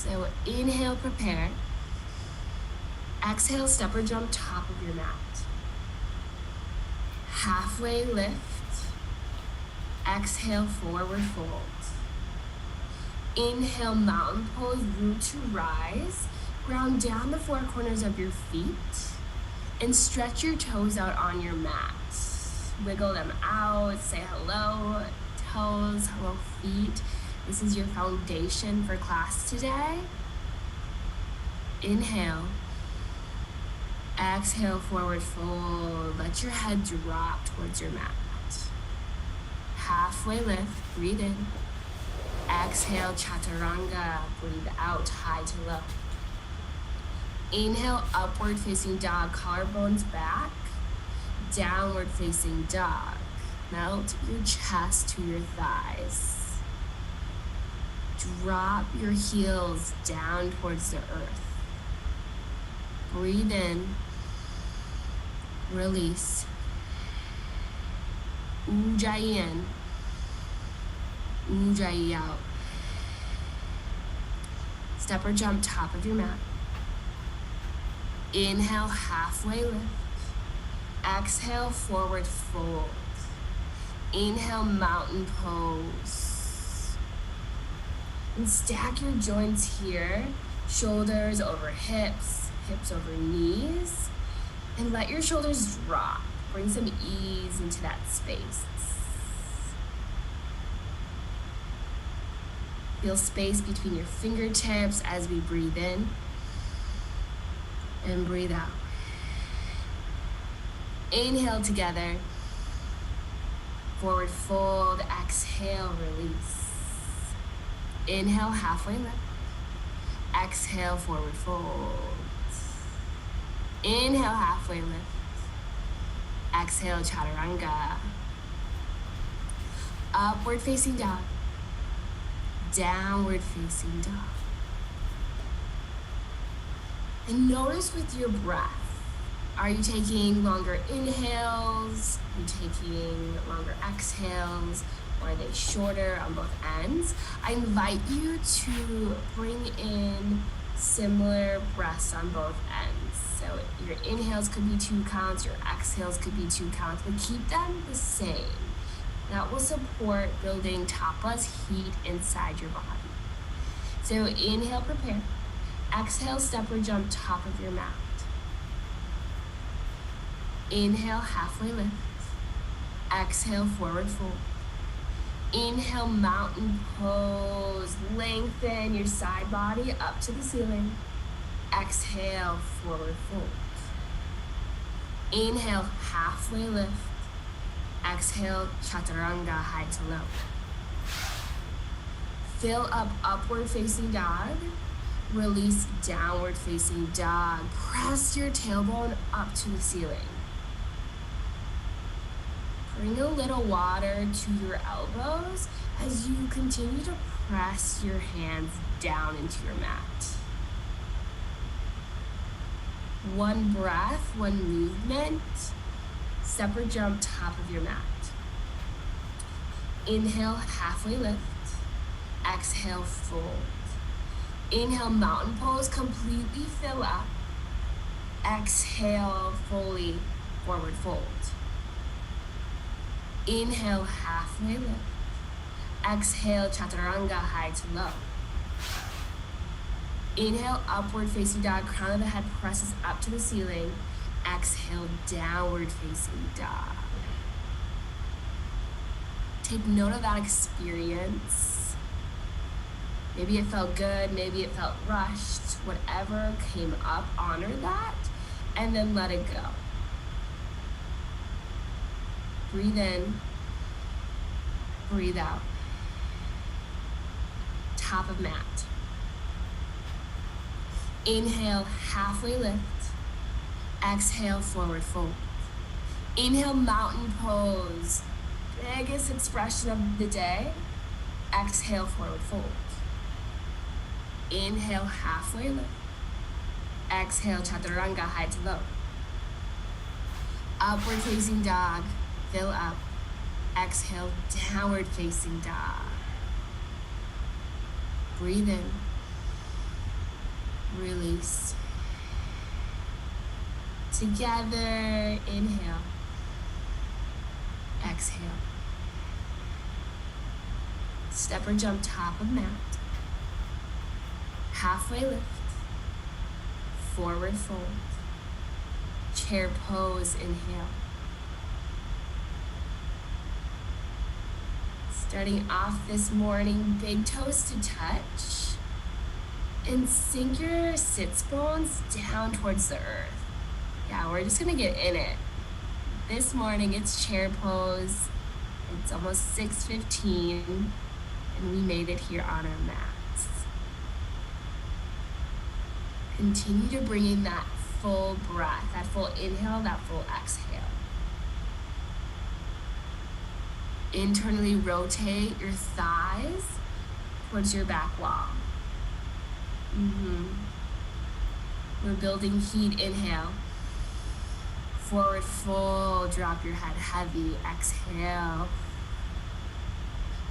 So inhale, prepare. Exhale, step or jump top of your mat. Halfway lift. Exhale, forward fold. Inhale, mountain pose, root to rise. Ground down the four corners of your feet and stretch your toes out on your mat. Wiggle them out, say hello, toes, hello feet. This is your foundation for class today. Inhale. Exhale, forward fold. Let your head drop towards your mat. Halfway lift, breathe in. Exhale, chaturanga, breathe out, high to low. Inhale, upward facing dog, collarbones back. Downward facing dog. Melt your chest to your thighs. Drop your heels down towards the earth. Breathe in. Release. Ujjayi in. Ujjayi out. Step or jump top of your mat. Inhale, halfway lift. Exhale, forward fold. Inhale, mountain pose. And stack your joints here. Shoulders over hips, hips over knees. And let your shoulders drop. Bring some ease into that space. Feel space between your fingertips as we breathe in and breathe out. Inhale together. Forward fold, exhale, release. Inhale, halfway lift. Exhale, forward fold. Inhale, halfway lift. Exhale, chaturanga. Upward facing dog. Downward facing dog. And notice with your breath, are you taking longer inhales? Are you taking longer exhales? Or are they shorter on both ends? I invite you to bring in similar breaths on both ends. So your inhales could be 2 counts, your exhales could be 2 counts, but keep them the same. That will support building tapas, heat inside your body. So inhale, prepare. Exhale, step or jump top of your mat. Inhale, halfway lift. Exhale, forward fold. Inhale, mountain pose. Lengthen your side body up to the ceiling. Exhale, forward fold. Inhale, halfway lift. Exhale, chaturanga, high to low. Fill up, upward facing dog. Release, downward facing dog. Press your tailbone up to the ceiling. Bring a little water to your elbows as you continue to press your hands down into your mat. One breath, one movement. Step or jump top of your mat. Inhale, halfway lift. Exhale, fold. Inhale, mountain pose, completely fill up. Exhale, fully forward fold. Inhale, halfway lift. Exhale, chaturanga, high to low. Inhale, upward facing dog, crown of the head presses up to the ceiling. Exhale, downward facing dog. Take note of that experience. Maybe it felt good, maybe it felt rushed. Whatever came up, honor that, and then let it go. Breathe in, breathe out. Top of mat. Inhale, halfway lift. Exhale, forward fold. Inhale, mountain pose. Biggest expression of the day. Exhale, forward fold. Inhale, halfway lift. Exhale, chaturanga, high to low. Upward facing dog. Fill up. Exhale, downward facing dog. Breathe in. Release. Together, inhale. Exhale. Step or jump top of mat. Halfway lift. Forward fold. Chair pose, inhale. Starting off this morning, big toes to touch. And sink your sits bones down towards the earth. Yeah, we're just gonna get in it. This morning it's chair pose. It's almost 6:15 and we made it here on our mats. Continue to bring in that full breath, that full inhale, that full exhale. Internally rotate your thighs towards your back wall. We're building heat, inhale. Forward fold, drop your head heavy, exhale.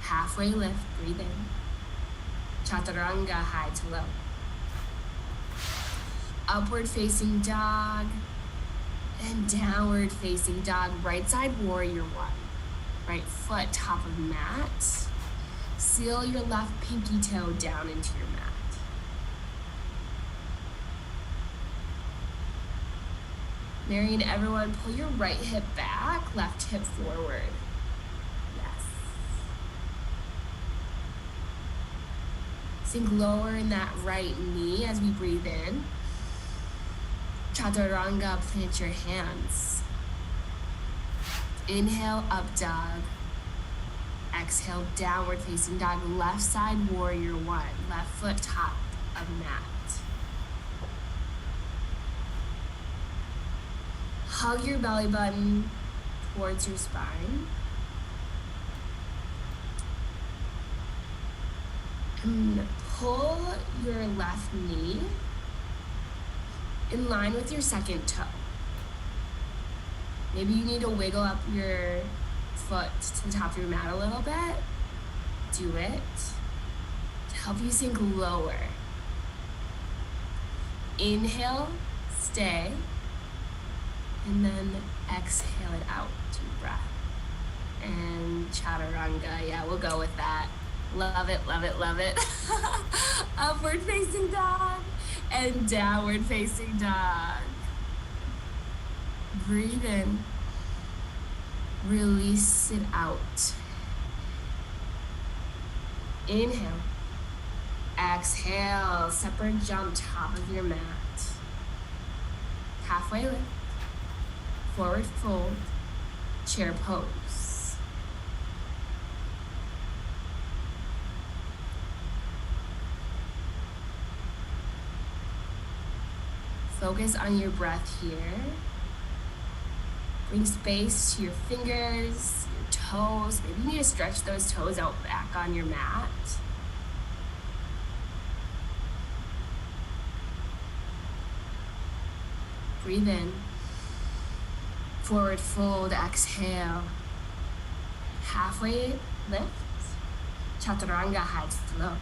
Halfway lift, breathe in. Chaturanga, high to low. Upward facing dog and downward facing dog. Right side warrior one. Right foot top of mat. Seal your left pinky toe down into your mat. Marion, everyone, pull your right hip back, left hip forward. Yes. Sink lower in that right knee as we breathe in. Chaturanga, plant your hands. Inhale, up dog. Exhale, downward facing dog. Left side, warrior one. Left foot top of mat. Hug your belly button towards your spine. And pull your left knee in line with your second toe. Maybe you need to wiggle up your foot to the top of your mat a little bit. Do it to help you sink lower. Inhale, stay. And then exhale it out to breath. And chaturanga, yeah, we'll go with that. Love it, love it, love it. Upward facing dog and downward facing dog. Breathe in. Release it out. Inhale. Exhale, separate jump top of your mat. Halfway lift. Forward fold, chair pose. Focus on your breath here. Bring space to your fingers, your toes. Maybe you need to stretch those toes out back on your mat. Breathe in. Forward fold, exhale. Halfway lift. Chaturanga, high to low.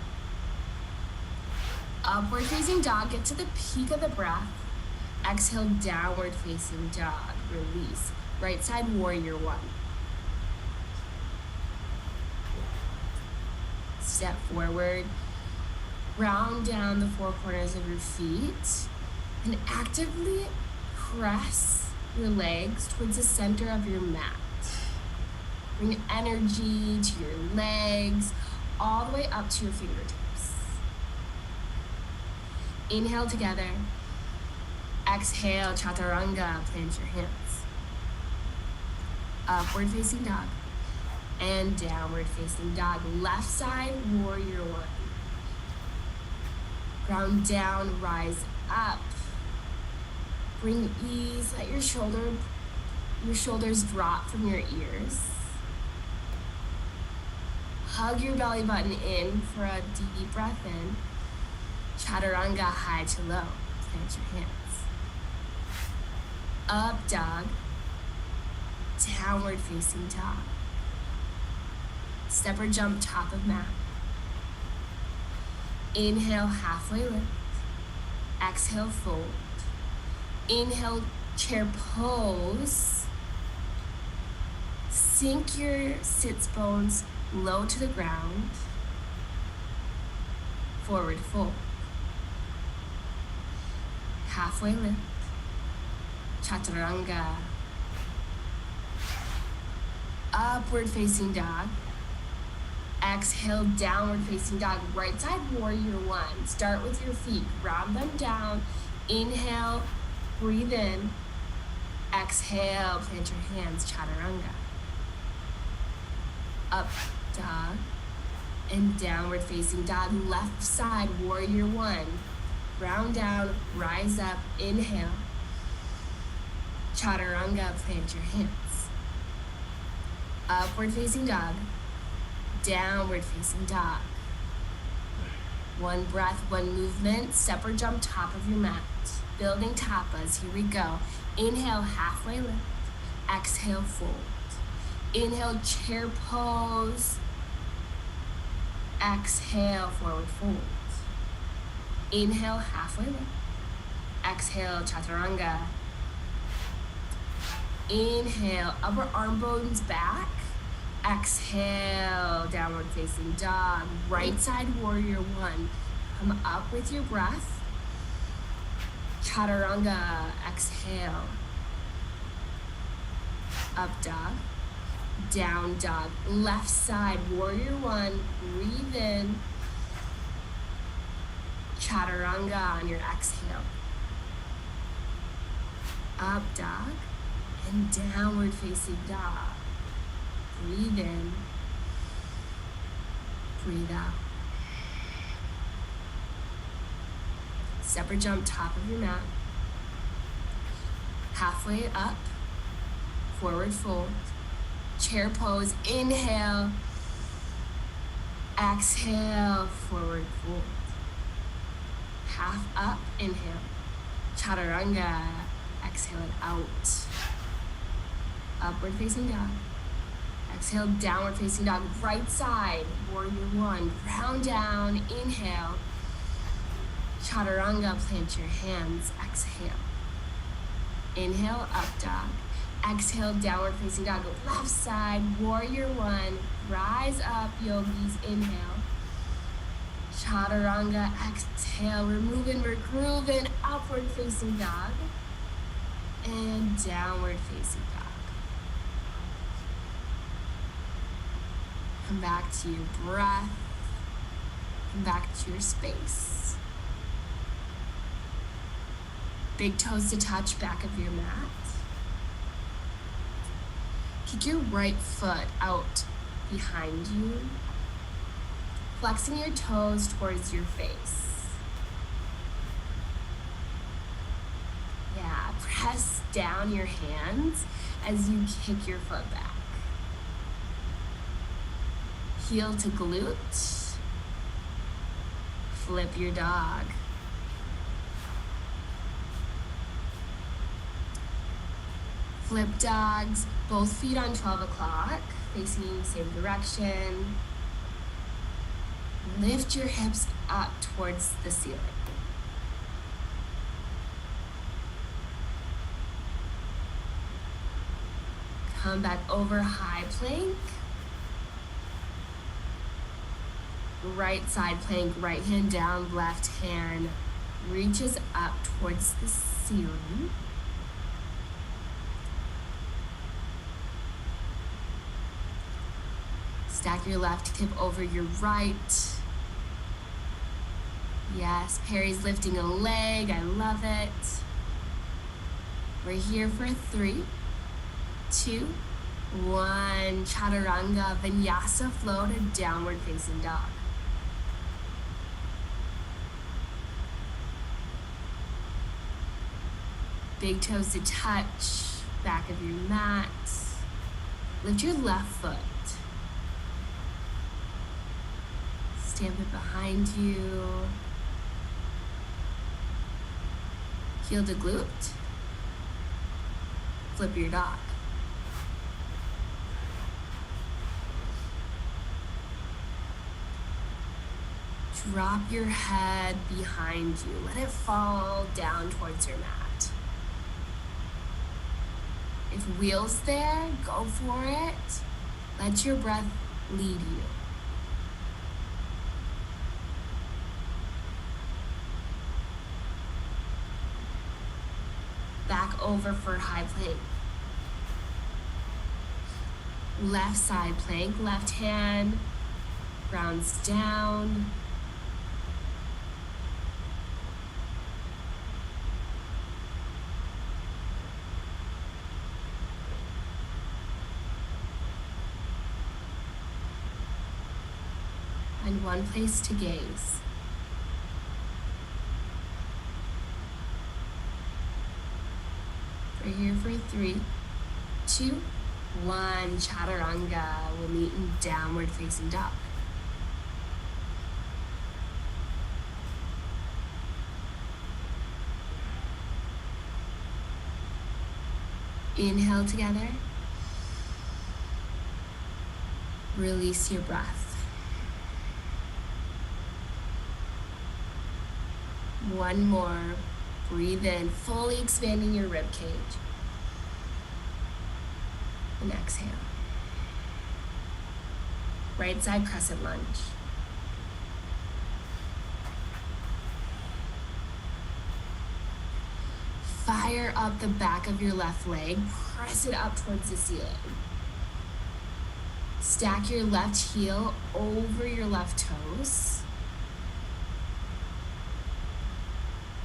Upward facing dog, get to the peak of the breath. Exhale, downward facing dog, release. Right side warrior one. Step forward. Round down the four corners of your feet and actively press your legs towards the center of your mat. Bring energy to your legs all the way up to your fingertips. Inhale together. Exhale, chaturanga, plant your hands. Upward facing dog and downward facing dog. Left side, warrior one. Ground down, rise up. Bring ease, let your shoulders drop from your ears. Hug your belly button in for a deep breath in. Chaturanga, high to low. Plant your hands. Up dog. Downward facing dog. Step or jump top of mat. Inhale, halfway lift. Exhale, fold. Inhale, chair pose. Sink your sits bones low to the ground. Forward fold. Halfway lift. Chaturanga. Upward facing dog. Exhale, downward facing dog. Right side warrior one. Start with your feet. Round them down. Inhale, breathe in. Exhale, plant your hands, chaturanga. Up dog and downward facing dog. Left side warrior one. Round down, rise up, inhale. Chaturanga, plant your hands. Upward facing dog, downward facing dog. One breath, one movement, step or jump top of your mat. Building tapas, here we go. Inhale, halfway lift. Exhale, fold. Inhale, chair pose. Exhale, forward fold. Inhale, halfway lift. Exhale, chaturanga. Inhale, upper arm bones back. Exhale, downward facing dog. Right side warrior one. Come up with your breath. Chaturanga, exhale. Up dog, down dog. Left side warrior one, breathe in. Chaturanga on your exhale. Up dog and downward facing dog. Breathe in, breathe out. Step or jump top of your mat. Halfway up, forward fold. Chair pose, inhale. Exhale, forward fold. Half up, inhale. Chaturanga, exhale it out. Upward facing dog. Exhale, downward facing dog. Right side, warrior one. Round down, inhale. Chaturanga, plant your hands, exhale. Inhale, up dog. Exhale, downward facing dog. Left side, warrior one. Rise up, yogis, inhale. Chaturanga, exhale. We're moving, we're grooving. Upward facing dog. And downward facing dog. Come back to your breath. Come back to your space. Big toes to touch back of your mat. Kick your right foot out behind you. Flexing your toes towards your face. Yeah, press down your hands as you kick your foot back. Heel to glute. Flip your dog. Flip dogs, both feet on 12 o'clock, facing same direction. Lift your hips up towards the ceiling. Come back over high plank. Right side plank, right hand down, left hand reaches up towards the ceiling. Stack your left hip over your right. Yes, Perry's lifting a leg, I love it. We're here for 3, 2, 1. Chaturanga, Vinyasa flow to downward facing dog. Big toes to touch, back of your mat. Lift your left foot. Stamp it behind you. Heel to glute. Flip your dog. Drop your head behind you. Let it fall down towards your mat. If wheel's there, go for it. Let your breath lead you. Back over for high plank. Left side plank, left hand grounds down. And one place to gaze. We're here for 3, 2, 1. Chaturanga. We'll meet in downward facing dog. Inhale together. Release your breath. One more. Breathe in, fully expanding your rib cage. And exhale. Right side crescent lunge. Fire up the back of your left leg. Press it up towards the ceiling. Stack your left heel over your left toes.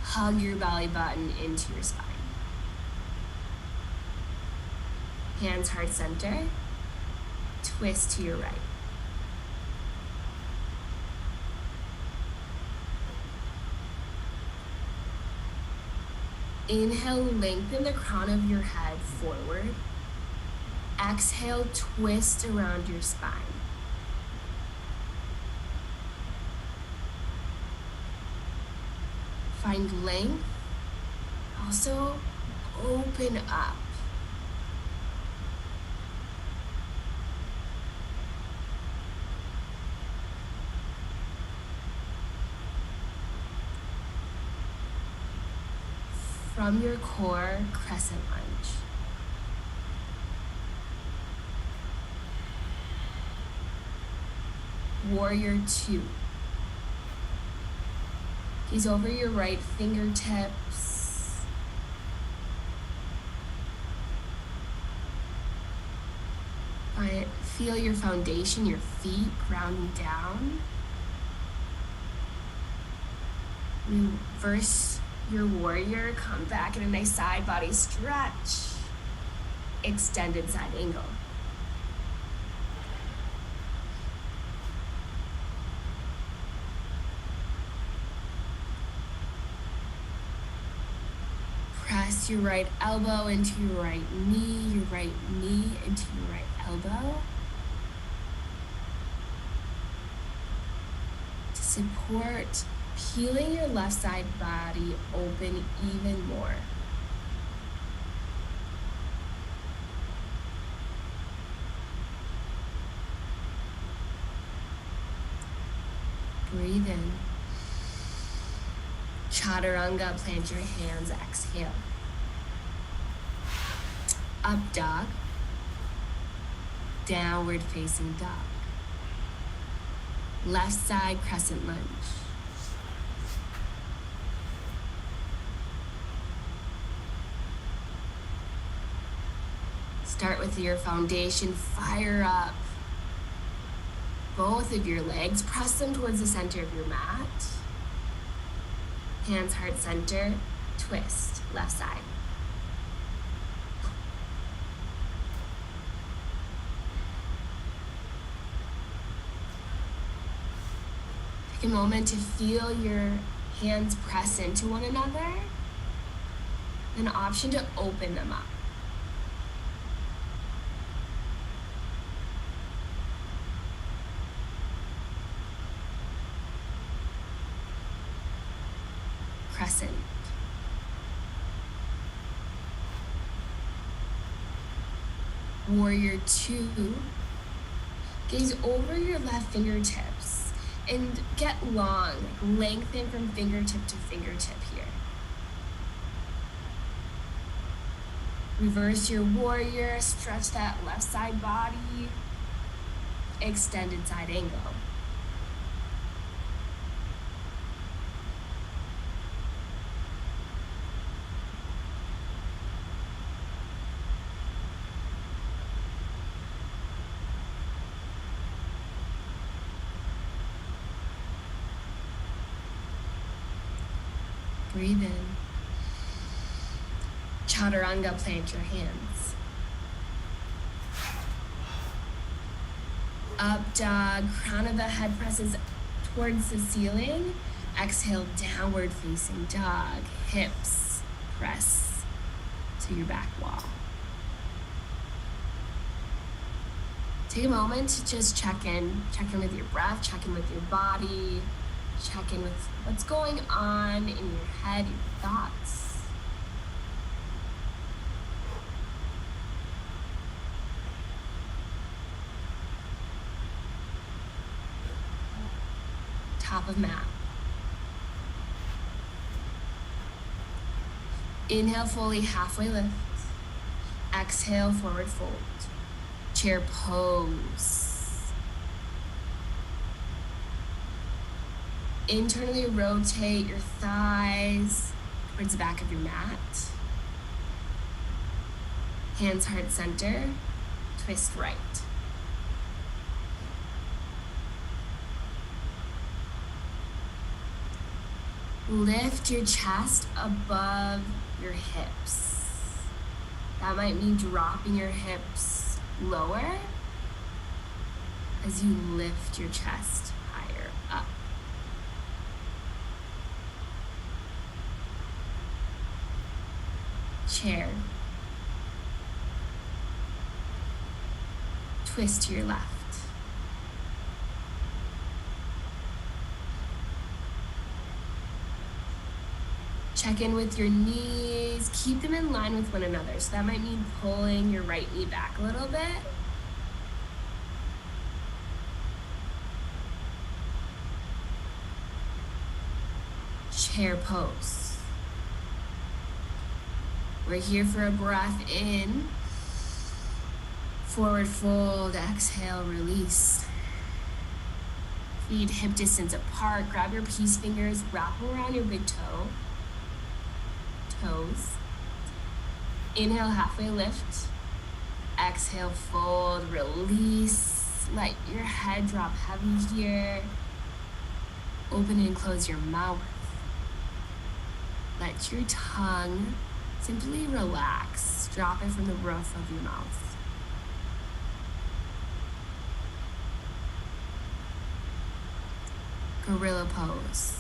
Hug your belly button into your spine. Hands heart center. Twist to your right. Inhale, lengthen the crown of your head forward. Exhale, twist around your spine. Find length. Also, open up. From your core, crescent lunge. Warrior 2. Gaze over your right fingertips. Feel your foundation, your feet grounding down. Reverse your warrior, come back in a nice side body stretch. Extended side angle. Press your right elbow into your right knee into your right elbow. To support peeling your left side body open even more. Breathe in. Chaturanga, plant your hands, exhale. Up dog. Downward facing dog. Left side crescent lunge. Start with your foundation, fire up both of your legs, press them towards the center of your mat. Hands heart center, twist, left side. Take a moment to feel your hands press into one another. An option to open them up. Crescent. Warrior 2. Gaze over your left fingertips And get long, lengthen from fingertip to fingertip here. Reverse your warrior, stretch that left side body, extended side angle. Breathe in. Chaturanga, plant your hands. Up dog, crown of the head presses towards the ceiling. Exhale, downward facing dog. Hips press to your back wall. Take a moment to just check in with your breath, check in with your body, check in with what's going on in your head, your thoughts. Top of mat. Inhale fully, halfway lift. Exhale, forward fold. Chair pose. Internally rotate your thighs towards the back of your mat. Hands heart center. Twist right. Lift your chest above your hips. That might mean dropping your hips lower as you lift your chest higher up. Chair. Twist to your left. Check in with your knees, keep them in line with one another. So that might mean pulling your right knee back a little bit. Chair pose. We're here for a breath in. Forward fold, exhale, release. Feet hip distance apart, grab your peace fingers, wrap them around your big toe. Toes. Inhale, halfway lift. Exhale, fold, release. Let your head drop heavy here. Open and close your mouth. Let your tongue simply relax. Drop it from the roof of your mouth. Gorilla pose.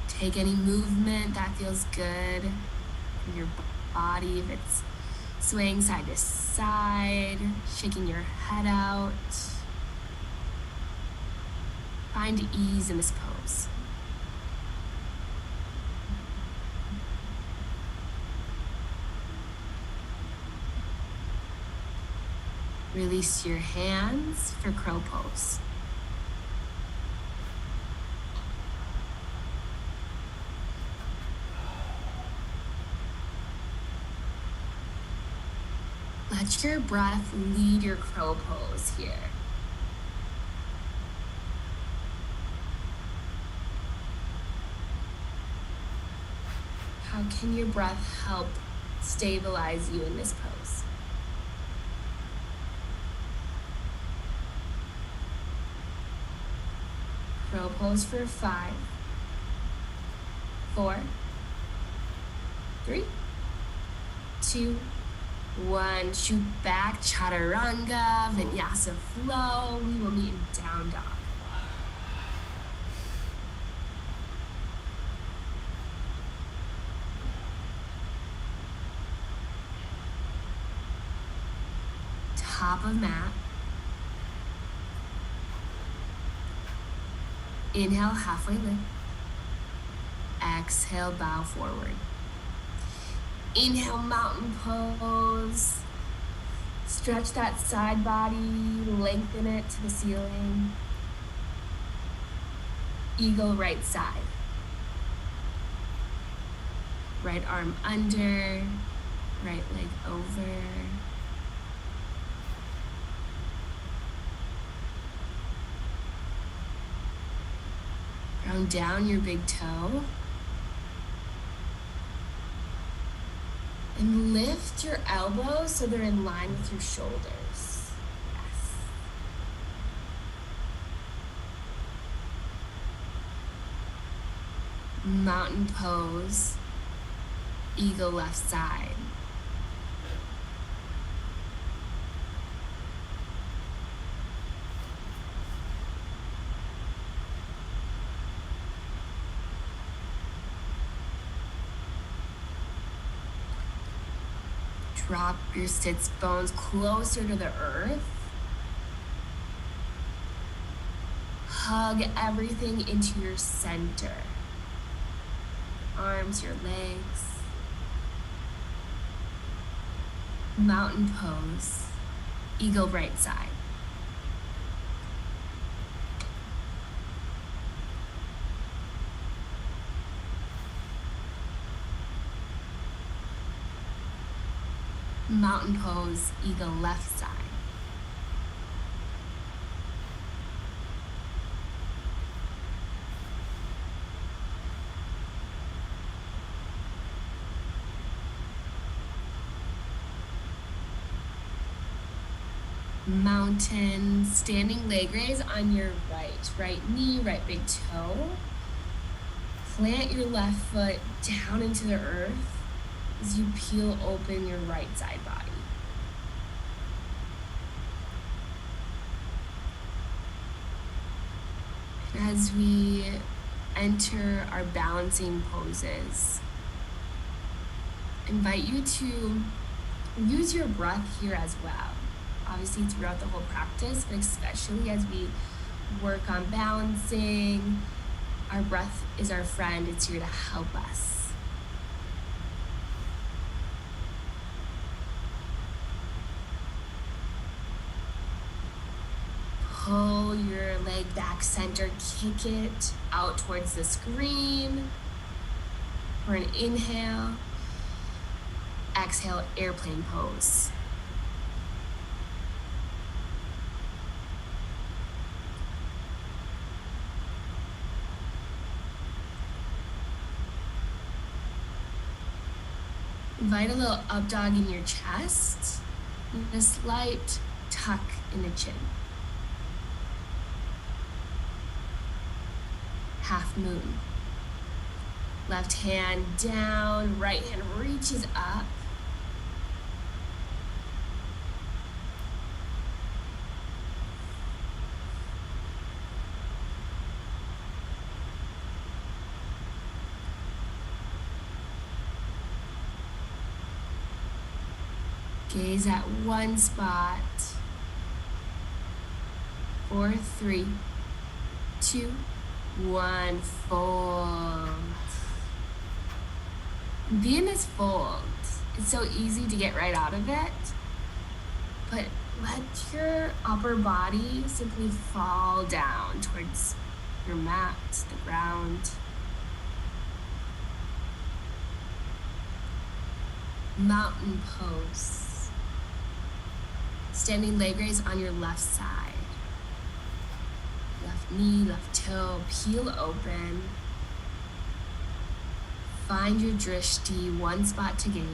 Take any movement that feels good in your body. If it's swaying side to side, shaking your head out. Find ease in this pose. Release your hands for crow pose. Let your breath lead your crow pose here. How can your breath help stabilize you in this pose? Crow pose for 5, 4, 3, 2, 1. Shoot back, chaturanga, vinyasa flow. We will meet in down dog. Top of mat. Inhale, halfway lift. Exhale, bow forward. Inhale, mountain pose. Stretch that side body, lengthen it to the ceiling. Eagle right side. Right arm under, right leg over. Ground down your big toe. And lift your elbows so they're in line with your shoulders. Yes. Mountain pose. Eagle left side. Drop your sits bones closer to the earth. Hug everything into your center. Arms, your legs. Mountain pose. Eagle right side. Mountain pose, eagle left side. Mountain, standing leg raise on your right knee, right big toe. Plant your left foot down into the earth as you peel open your right side body. And as we enter our balancing poses, invite you to use your breath here as well. Obviously throughout the whole practice, but especially as we work on balancing, our breath is our friend. It's here to help us. Pull your leg back center, kick it out towards the screen. For an inhale, exhale, airplane pose. Invite a little up dog in your chest and a slight tuck in the chin. Half moon. Left hand down, right hand reaches up. Gaze at one spot. 4, 3, 2, 1, fold. Be in this fold. It's so easy to get right out of it, but let your upper body simply fall down towards your mat, the ground. Mountain pose. Standing leg raise on your left side. Left knee, left toe, peel open. Find your drishti, one spot to gaze,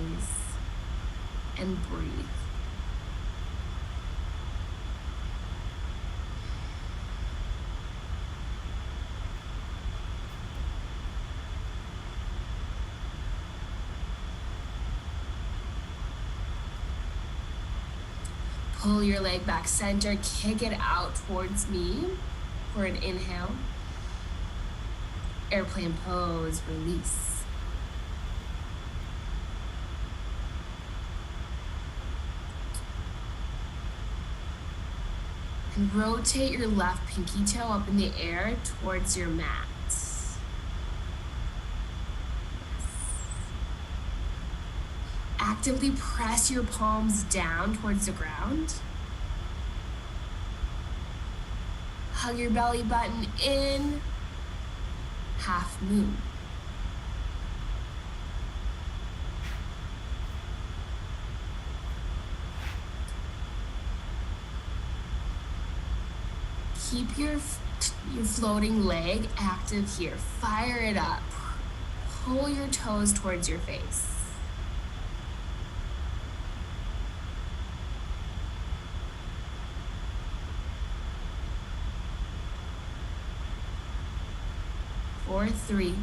and breathe. Pull your leg back center, kick it out towards me for an inhale. Airplane pose, release. And rotate your left pinky toe up in the air towards your mat. Actively press your palms down towards the ground. Hug your belly button in, half moon. Keep your floating leg active here. Fire it up. Pull your toes towards your face. Four, three,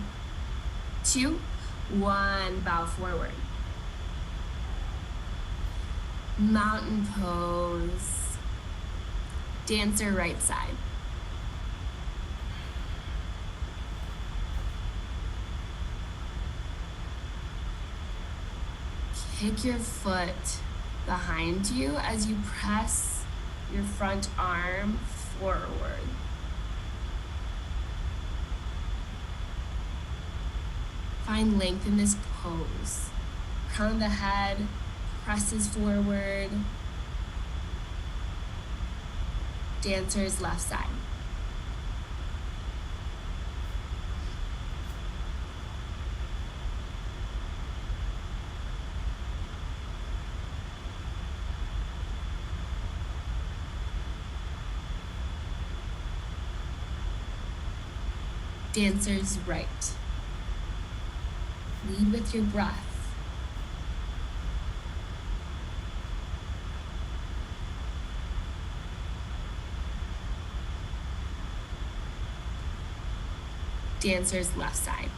two, one. Bow forward. Mountain pose. Dancer right side. Kick your foot behind you as you press your front arm forward. Find length in this pose. Crown of the head presses forward. Dancer's left side. Dancer's right. Lead with your breath. Dancer's left side.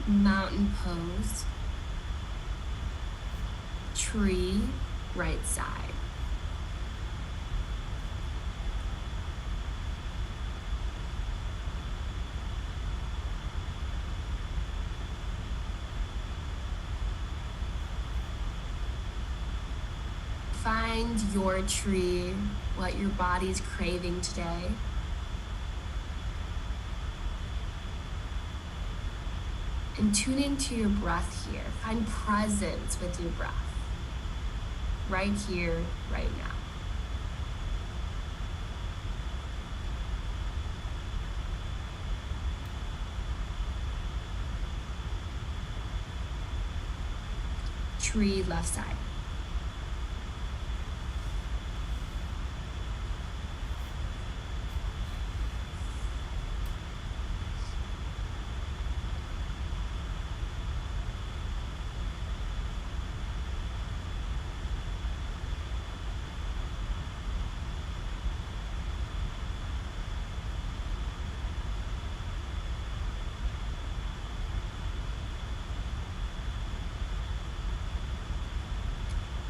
Mountain pose. Tree, right side. Find your tree, what your body's craving today. And tune into your breath here. Find presence with your breath. Right here, right now. Tree, left side.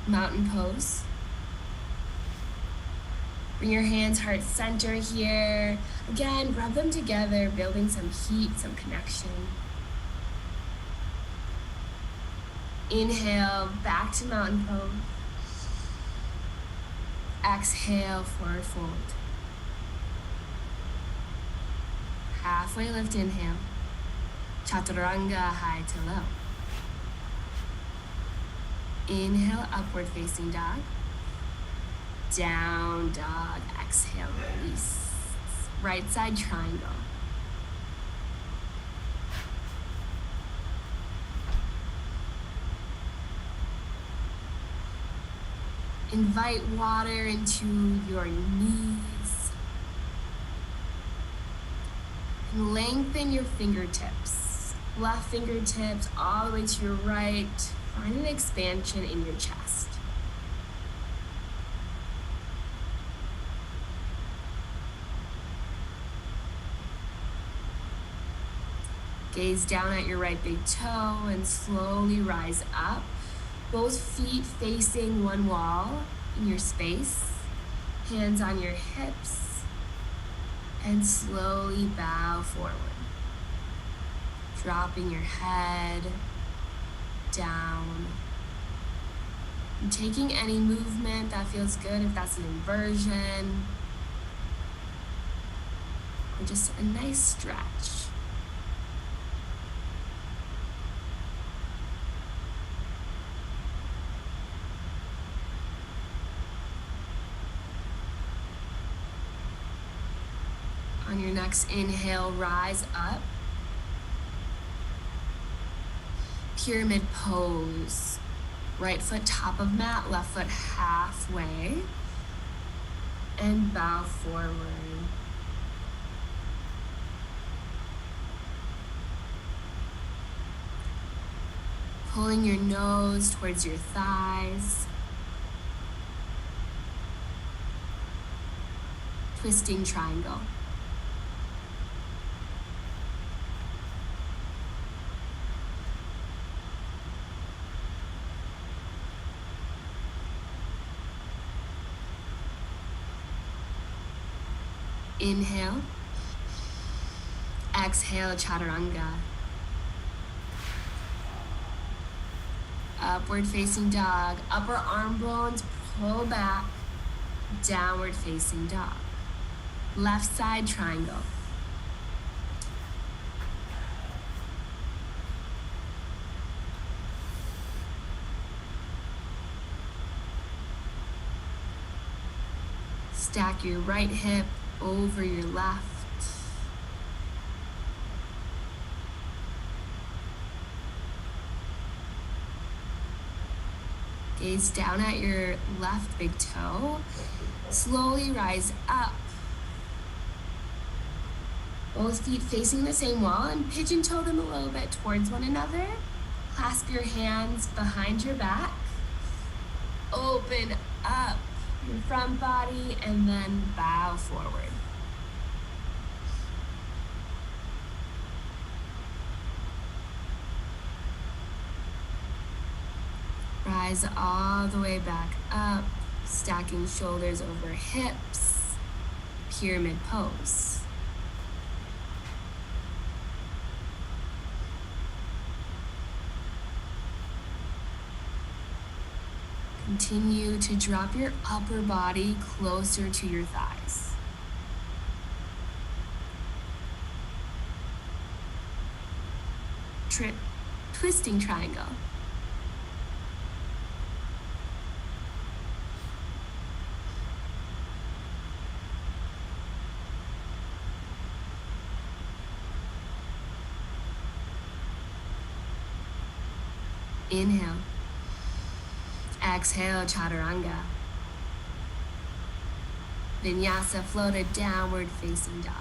Mountain pose. Bring your hands heart center here. Again, rub them together, building some heat, some connection. Inhale, back to mountain pose. Exhale, forward fold. Halfway lift, inhale. Chaturanga, high to low. Inhale, upward facing dog. Down dog, exhale, release. Right side triangle. Invite water into your knees. And lengthen your fingertips. Left fingertips all the way to your right. Find an expansion in your chest. Gaze down at your right big toe and slowly rise up. Both feet facing one wall in your space. Hands on your hips. And slowly bow forward. Dropping your head down I'm taking any movement that feels good, if that's an inversion or just a nice stretch. On your next inhale, rise up. Pyramid pose. Right foot top of mat, left foot halfway. And bow forward. Pulling your nose towards your thighs. Twisting triangle. Inhale. Exhale, chaturanga. Upward facing dog. Upper arm bones pull back. Downward facing dog. Left side triangle. Stack your right hip over your left. Gaze down at your left big toe. Slowly rise up. Both feet facing the same wall and pigeon toe them a little bit towards one another. Clasp your hands behind your back. Open up your front body and then bow forward. Rise all the way back up, stacking shoulders over hips, pyramid pose. Continue to drop your upper body closer to your thighs. Twisting triangle. Inhale. Exhale, chaturanga. Vinyasa, floated downward facing dog.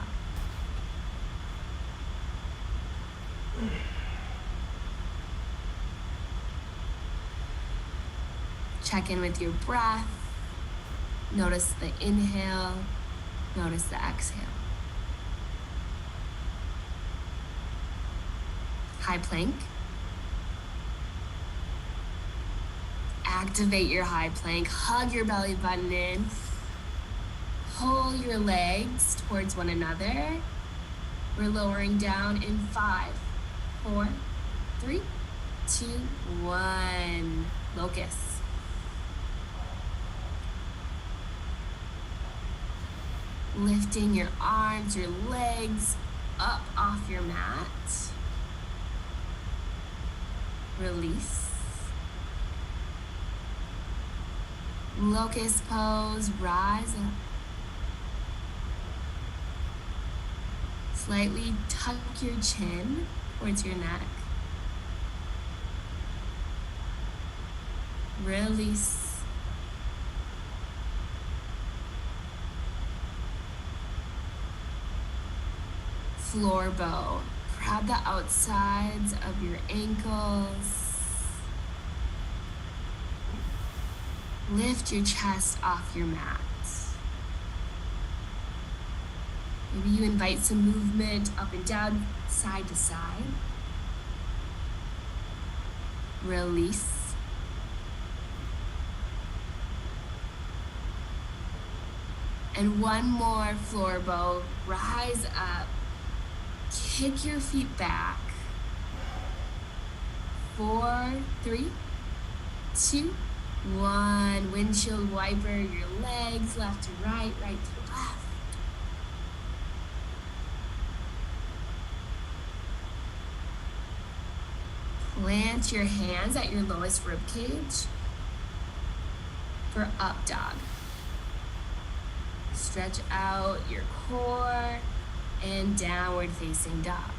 Check in with your breath. Notice the inhale. Notice the exhale. High plank. Activate your high plank. Hug your belly button in. Pull your legs towards one another. We're lowering down in 5, 4, 3, 2, 1. Locust. Lifting your arms, your legs up off your mat. Release. Locust pose, rise up. Slightly tuck your chin towards your neck. Release. Floor bow. Grab the outsides of your ankles. Lift your chest off your mat. Maybe you invite some movement up and down, side to side. Release. And one more floor bow. Rise up. Kick your feet back. 4, 3, 2, 1. Windshield wiper your legs left to right, right to left. Plant your hands at your lowest rib cage for up dog. Stretch out your core and downward facing dog.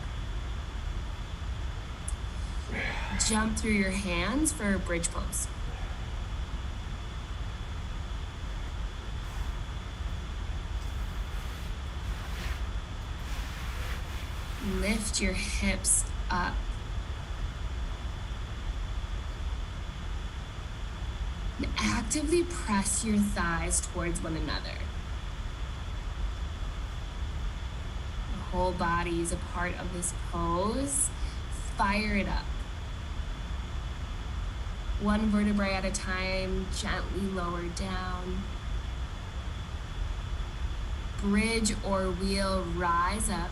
Jump through your hands for bridge pose. Lift your hips up. And actively press your thighs towards one another. The whole body is a part of this pose. Fire it up. 1 vertebrae at a time, gently lower down. Bridge or wheel, rise up.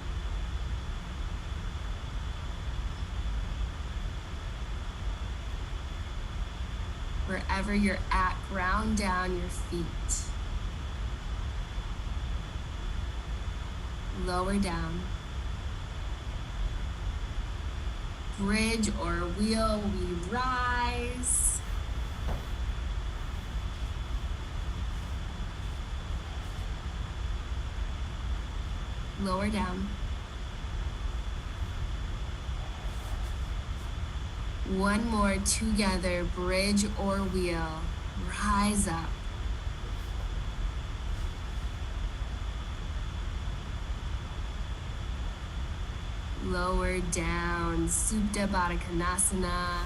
Wherever you're at, ground down your feet. Lower down. Bridge or wheel, we rise. Lower down. 1 more together, bridge or wheel, rise up. Lower down, Supta Baddha Konasana.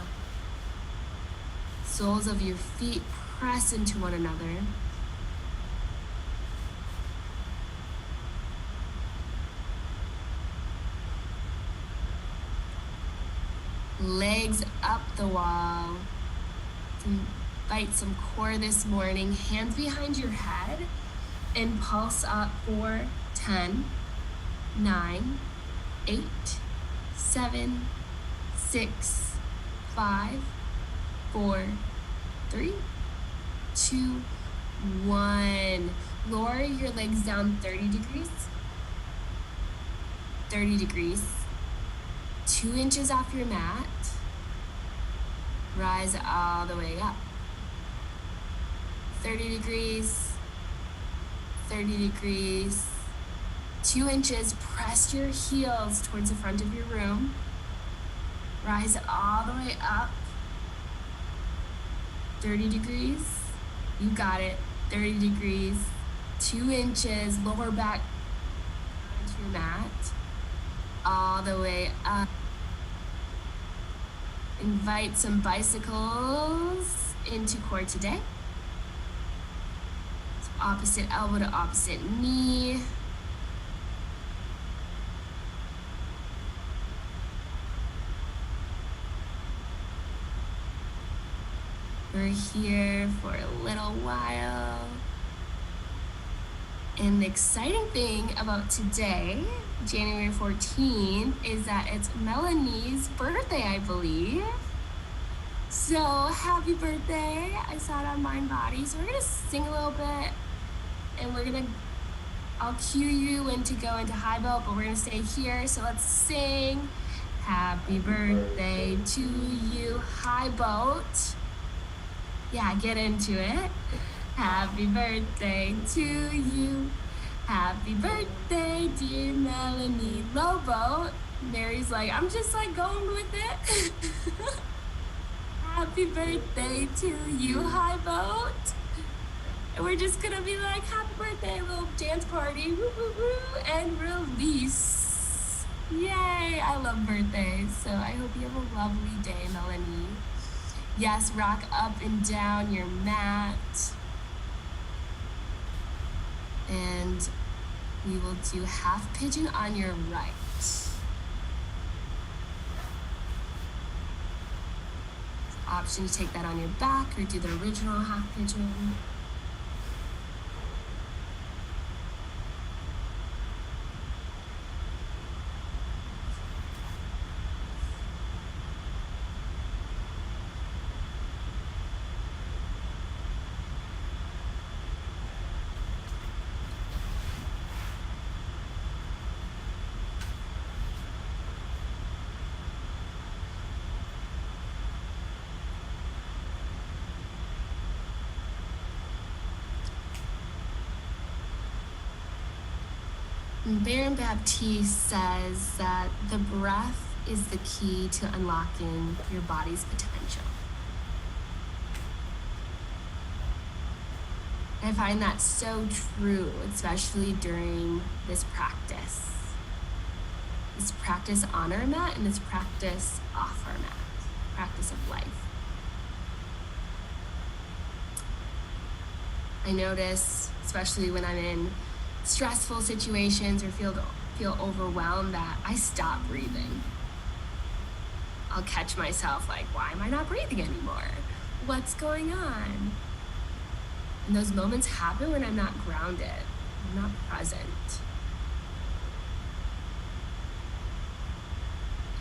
Soles of your feet press into one another. Legs up the wall. Invite some core this morning. Hands behind your head and pulse up for 10, 9, 8, 7, 6, 5, 4, 3, 2, 1. Lower your legs down 30 degrees. 30 degrees. 2 inches off your mat. Rise all the way up. 30 degrees. 30 degrees. 2 inches. Press your heels towards the front of your room. Rise all the way up. 30 degrees. You got it. 30 degrees. 2 inches. Lower back onto your mat. All the way up. Invite some bicycles into core today. So opposite elbow to opposite knee. We're here for a little while. And the exciting thing about today, January 14th, is that it's Melanie's birthday, I believe. So happy birthday. I saw it on Mindbody. So we're gonna sing a little bit and I'll cue you when to go into high boat, but we're gonna stay here. So let's sing happy birthday to you, high boat. Yeah, get into it. Happy birthday to you. Happy birthday, dear Melanie. Low boat. Mary's like, I'm just like going with it. Happy birthday to you, high boat. And we're just gonna be like, happy birthday, little dance party. Woo, woo, woo, and release. Yay, I love birthdays. So I hope you have a lovely day, Melanie. Yes, rock up and down your mat. And we will do half pigeon on your right. Option to take that on your back or do the original half pigeon. Baron Baptiste says that the breath is the key to unlocking your body's potential. I find that so true, especially during this practice. This practice on our mat and this practice off our mat, practice of life. I notice, especially when I'm in stressful situations or feel overwhelmed, that I stop breathing. I'll catch myself like, why am I not breathing anymore? What's going on? And those moments happen when I'm not grounded, I'm not present.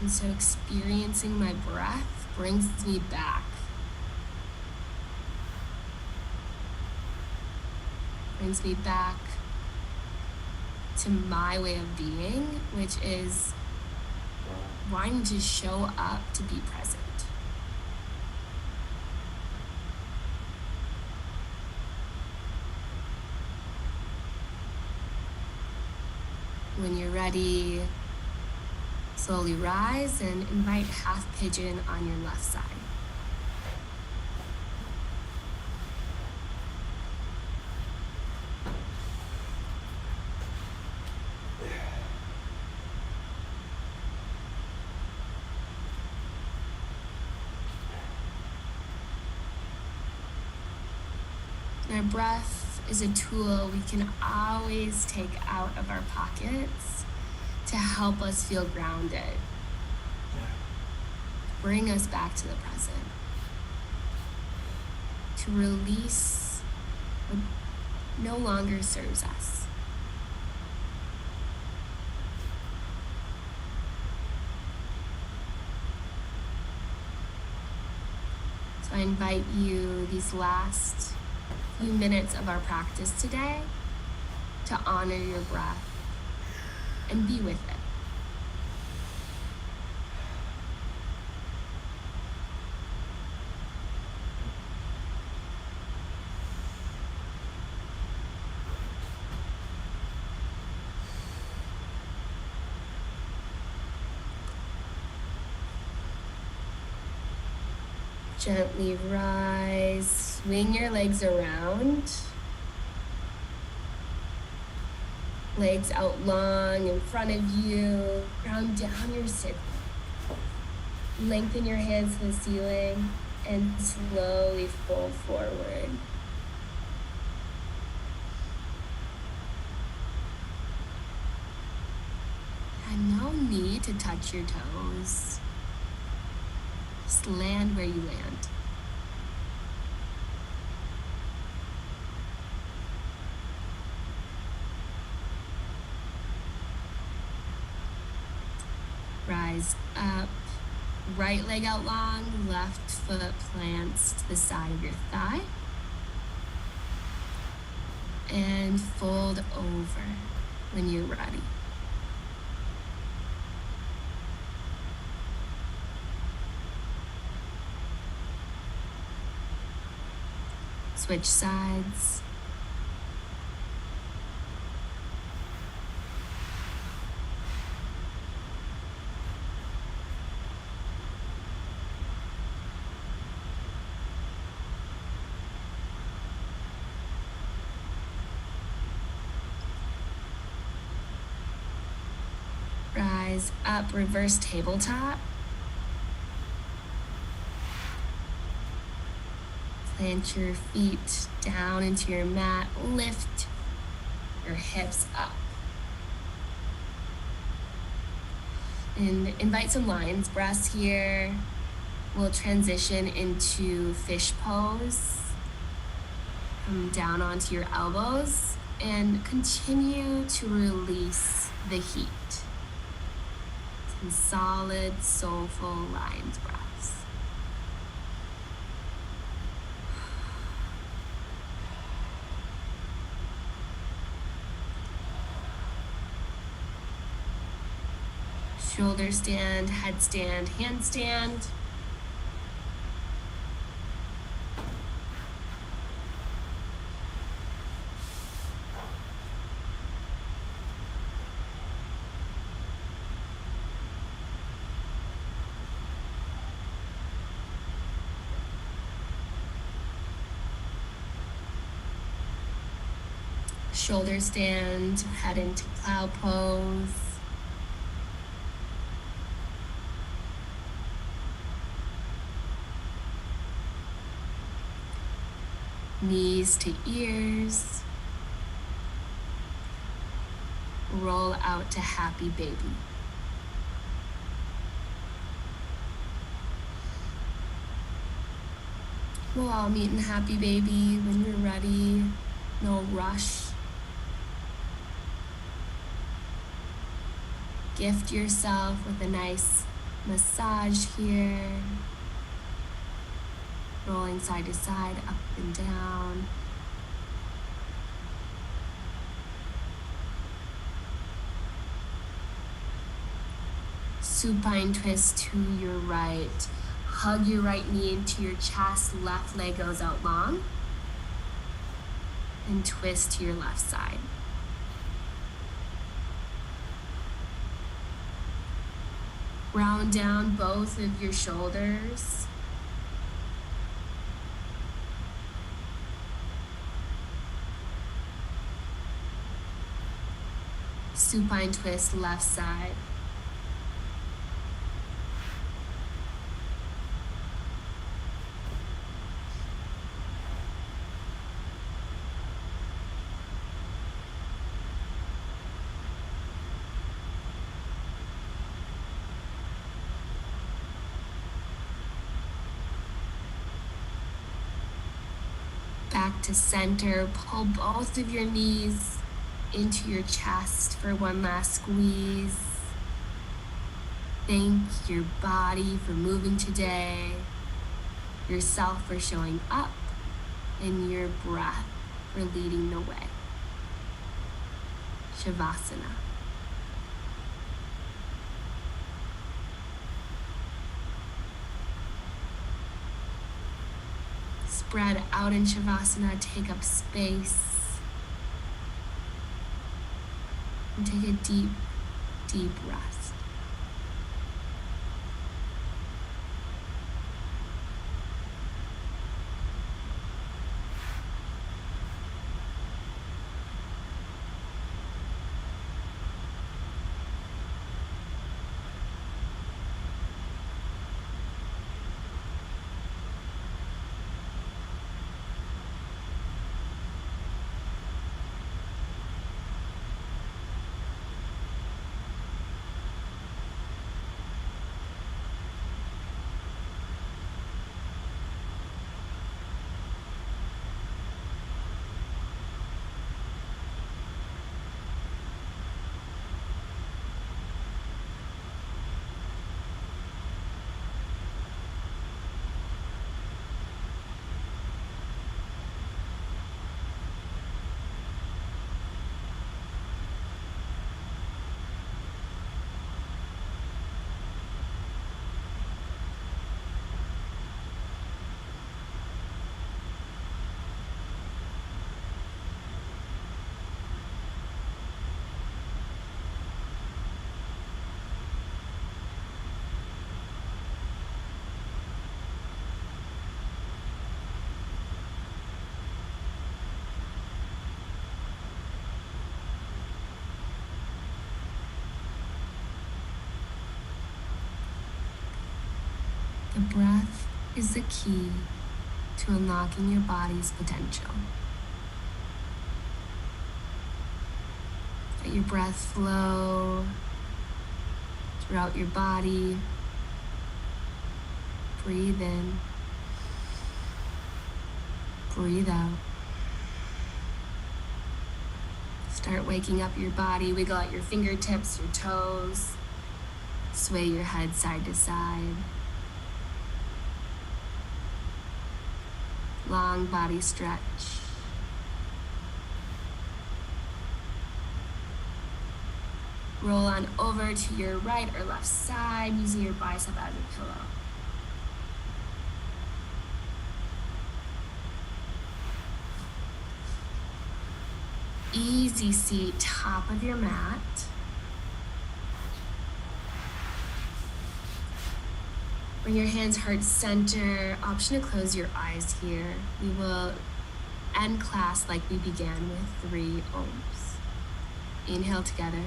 And so experiencing my breath brings me back. Brings me back to my way of being, which is wanting to show up to be present. When you're ready, slowly rise and invite half pigeon on your left side. Our breath is a tool we can always take out of our pockets to help us feel grounded, bring us back to the present, to release what no longer serves us. So I invite you these last few minutes of our practice today to honor your breath and be with it. Gently rise, swing your legs around. Legs out long in front of you. Ground down your sit. Lengthen your hands to the ceiling and slowly fold forward. And no need to touch your toes. Just land where you land. Rise up, right leg out long, left foot plants to the side of your thigh. And fold over when you're ready. Switch sides. Rise up, reverse tabletop. Plant your feet down into your mat. Lift your hips up. And invite some lion's breaths here. We'll transition into fish pose. Come down onto your elbows and continue to release the heat. Some solid, soulful lion's breaths. Shoulder stand, headstand, handstand. Shoulder stand, head into plow pose. Knees to ears. Roll out to happy baby. We'll all meet in happy baby when you're ready. No rush. Gift yourself with a nice massage here. Rolling side to side, up and down. Supine twist to your right. Hug your right knee into your chest, left leg goes out long. And twist to your left side. Round down both of your shoulders. Supine twist, left side. Back to center, pull both of your knees into your chest for one last squeeze. Thank your body for moving today, yourself for showing up, and your breath for leading the way. Shavasana. Spread out in Shavasana, take up space. And take a deep, deep rest. The breath is the key to unlocking your body's potential. Let your breath flow throughout your body. Breathe in. Breathe out. Start waking up your body. Wiggle out your fingertips, your toes. Sway your head side to side. Long body stretch. Roll on over to your right or left side using your bicep as a pillow. Easy seat, top of your mat. Bring your hands heart center. Option to close your eyes here. We will end class like we began with 3 ohms. Inhale together.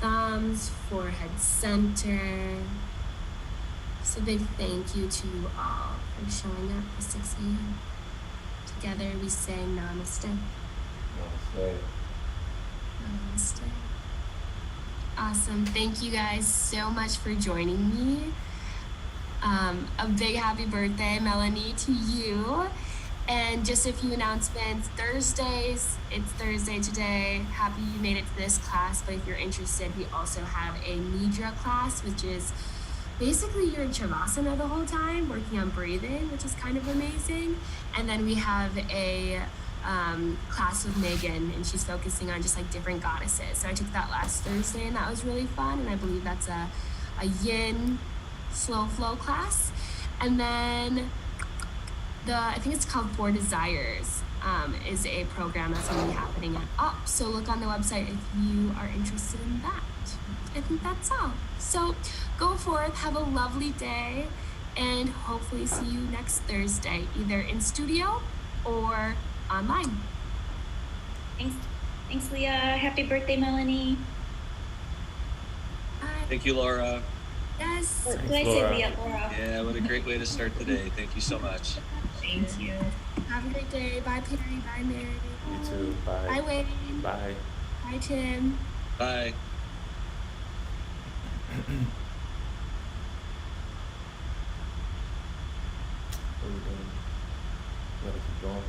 Thumbs, forehead center. So big thank you to you all for showing up at 6 a.m. Together we say namaste. Namaste. Namaste. Awesome. Thank you guys so much for joining me. A big happy birthday, Melanie, to you. And just a few announcements. Thursdays, it's Thursday today. Happy you made it to this class, but if you're interested, we also have a Nidra class, which is basically you're in Shavasana the whole time, working on breathing, which is kind of amazing. And then we have a class with Megan, and she's focusing on just like different goddesses. So I took that last Thursday, and that was really fun. And I believe that's a yin slow flow class. And then I think it's called Four Desires, is a program that's going to be happening at UP. So look on the website if you are interested in that. I think that's all. So go forth, have a lovely day, and hopefully see you next Thursday, either in studio or online. Thanks, Leah. Happy birthday, Melanie. Bye. Thank you, Laura. Yes. What did I say, Leah? Laura. Yeah, what a great way to start the day. Thank you so much. Thank you. Have a great day. Bye, Perry. Bye, Mary. You too. Bye. Bye, Wayne. Bye. Bye, Tim. Bye. What are we doing? Gotta keep going.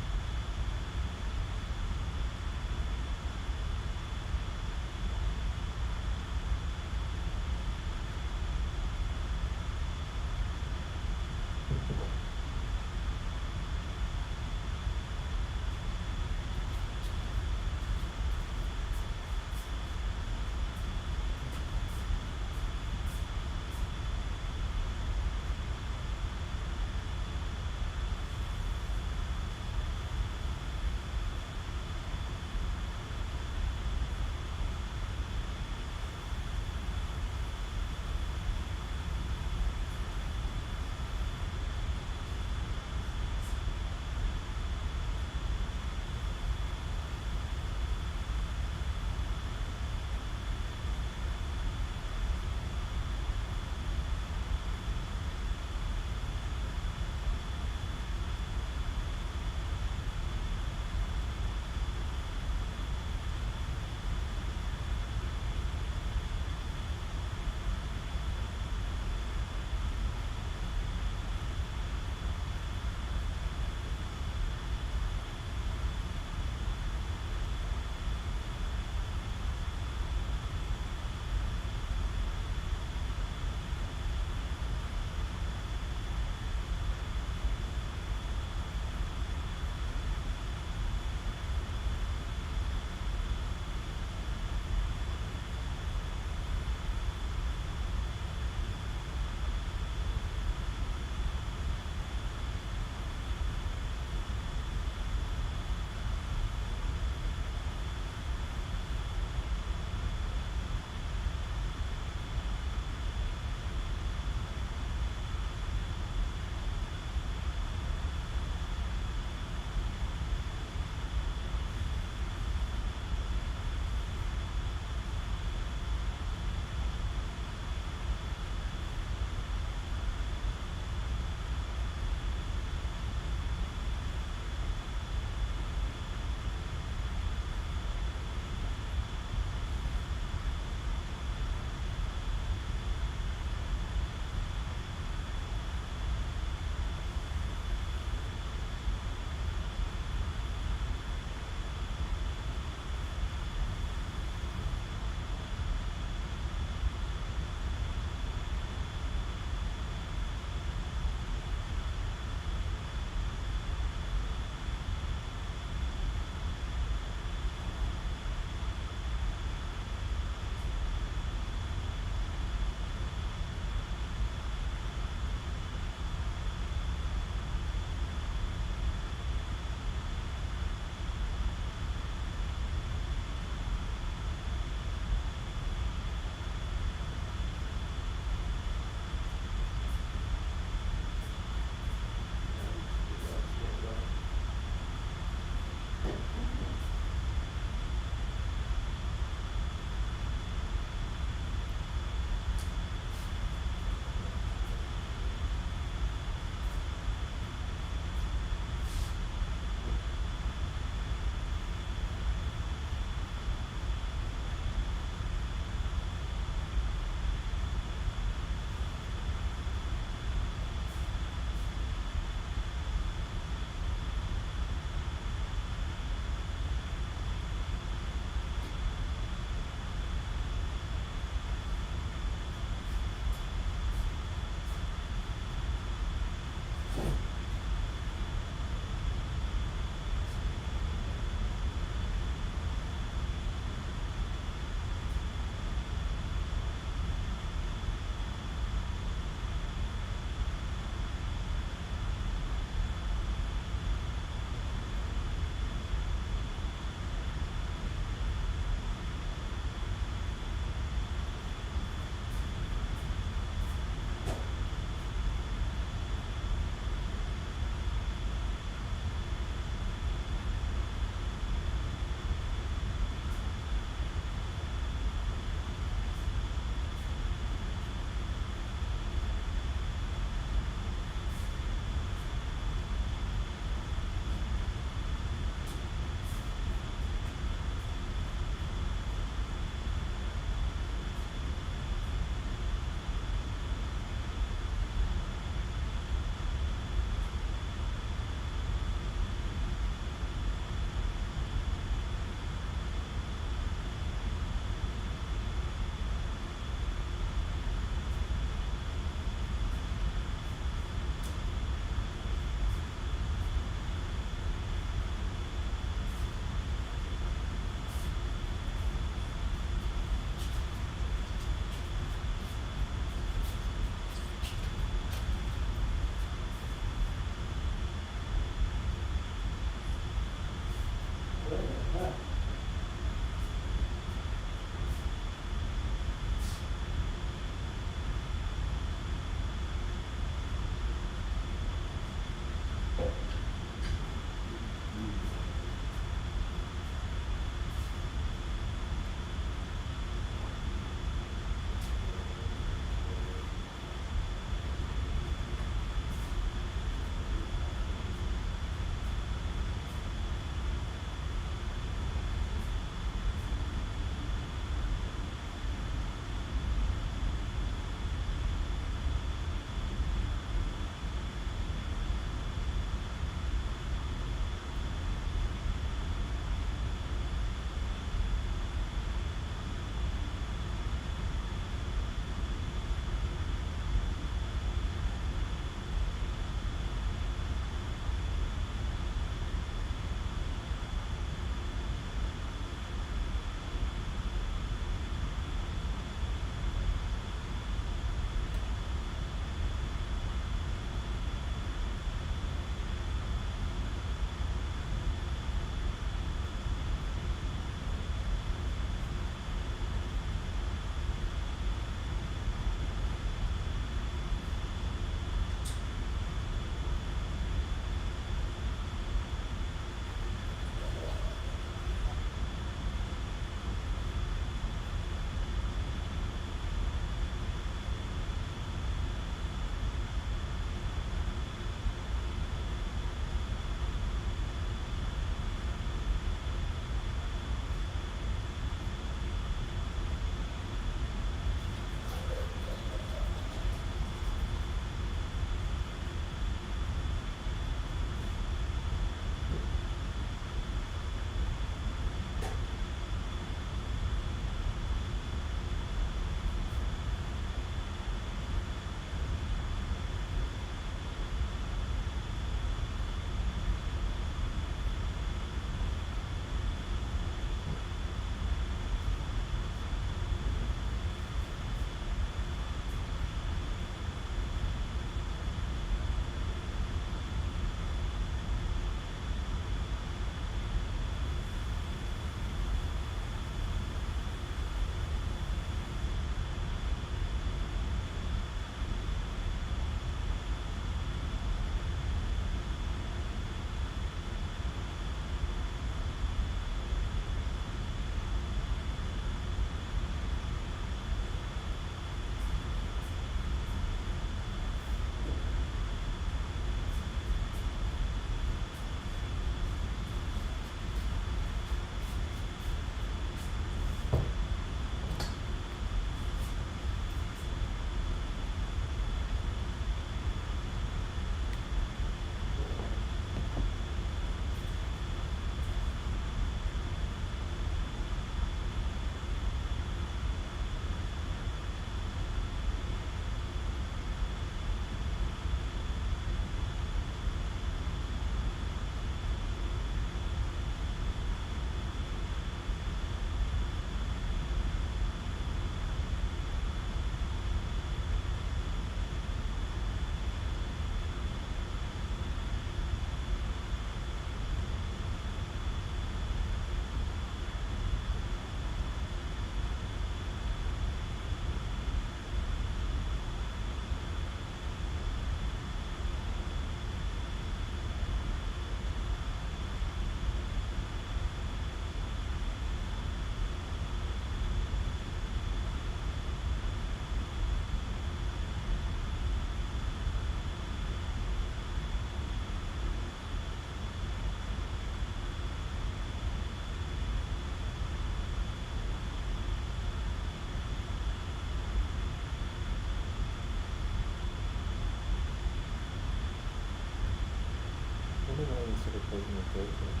consider closing the third door?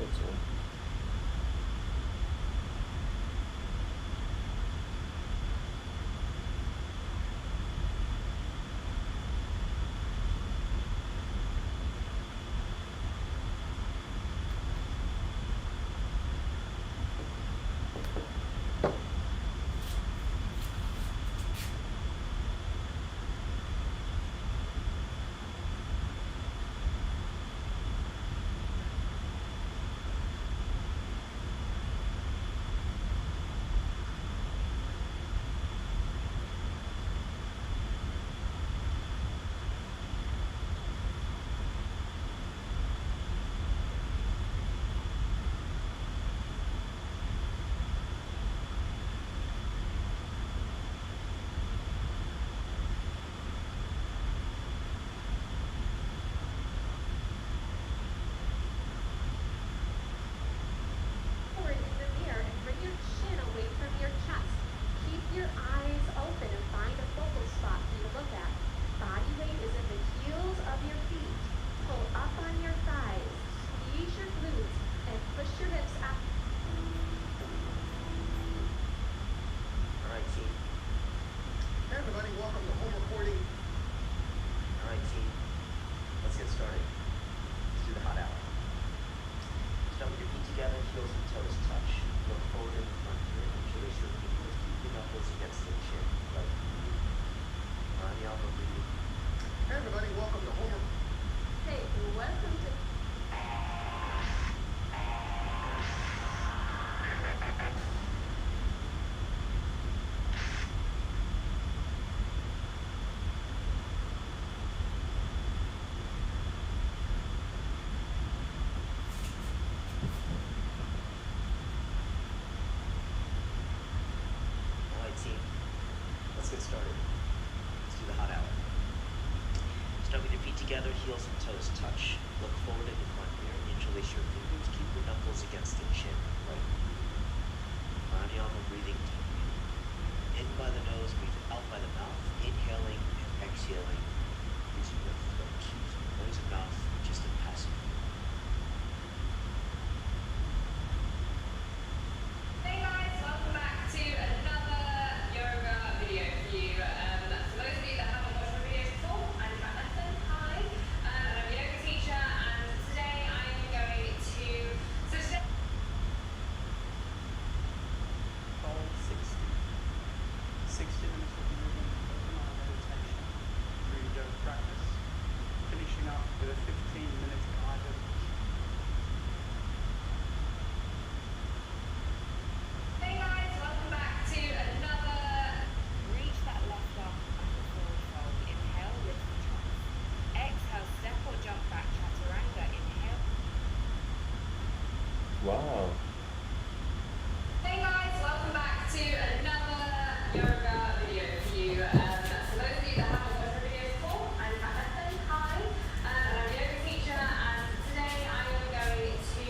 hope so. Forward in the mirror and bring your chin away from your chest. Keep your eyes open and find a focal spot for you to look at. Body weight is in the heels of your feet. Pull up on your thighs. Squeeze your glutes and push your hips out. All right, team. Hey everybody, welcome to home recording. All right, team. Let's get started. Let's do the hot hour. Start with your feet together, heels and toes touch. Look forward in the front here. Interlace your fingers. Keep your knuckles against the chin. Right. Pranayama breathing. Hey everybody, welcome to home. Hey, welcome to All right, team. Let's get started. Let's do the hot hour. Start with your feet together, heels and toes touch. Look forward in the front here. Interlace your fingers. Keep your knuckles against the chin. Right. Pranayama breathing deeply. In by the nose, breathe out by the mouth. Inhaling and exhaling. Using your throat. Nose and mouth, just in passing. Hey guys, welcome back to another yoga video for you. For those of you that haven't watched my videos before, I'm Kat Lesson. Hi, I'm a yoga teacher, and today I'm going to. So today. Goal 60 minutes of movement overnight meditation through yoga practice, finishing up with a 15-minute guided Hey guys, welcome back to another. Reach that left arm back and forward fold. Inhale, lift the top. Exhale, step or jump back, chaturanga. Inhale. Wow. Hey guys, welcome back to another yoga video for you. For those of you that haven't watched my videos before, I'm Kat Lesson. Hi, I'm a yoga teacher, and today I am going to.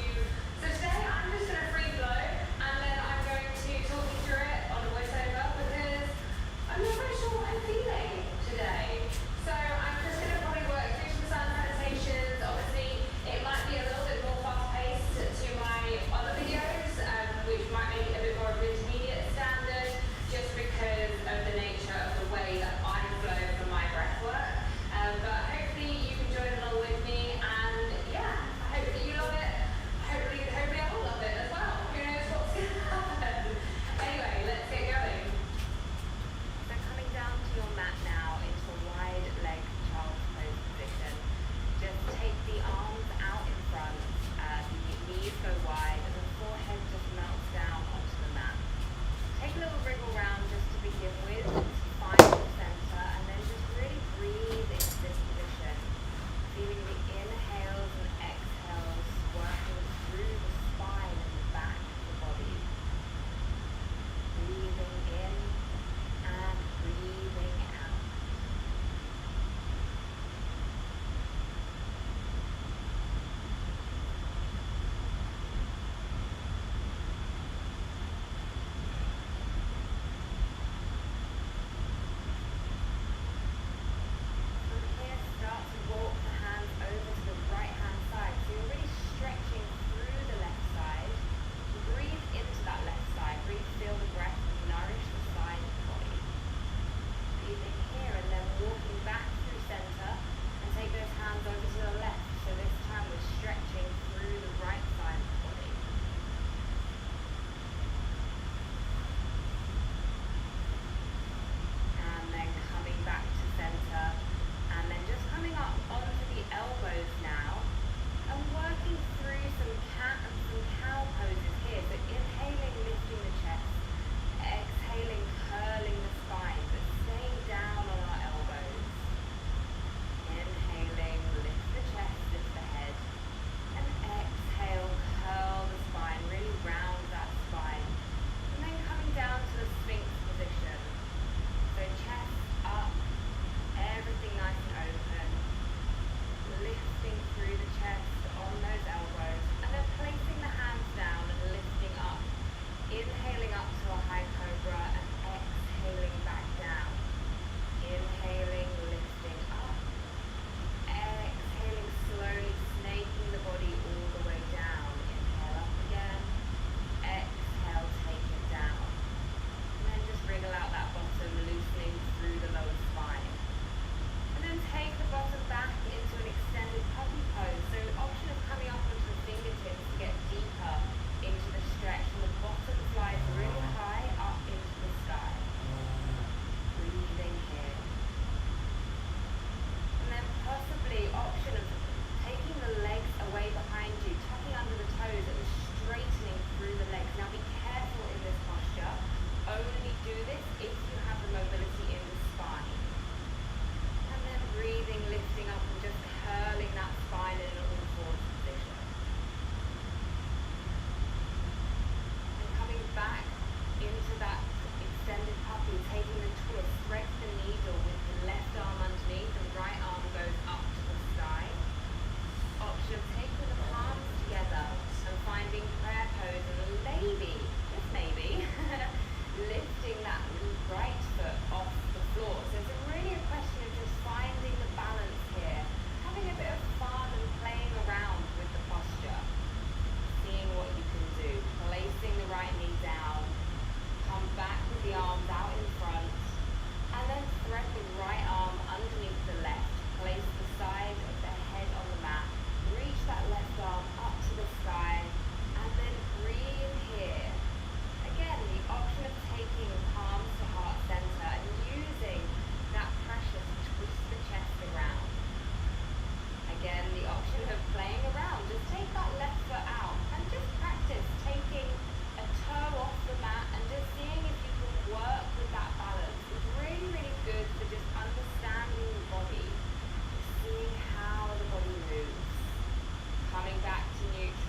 So today I'm just going to free flow, and then I'm going to talk you through it on a voiceover because I'm not very sure what I'm feeling today. So I'm just going to probably work through some sun meditations. Obviously, it might be a little bit more fast paced to my other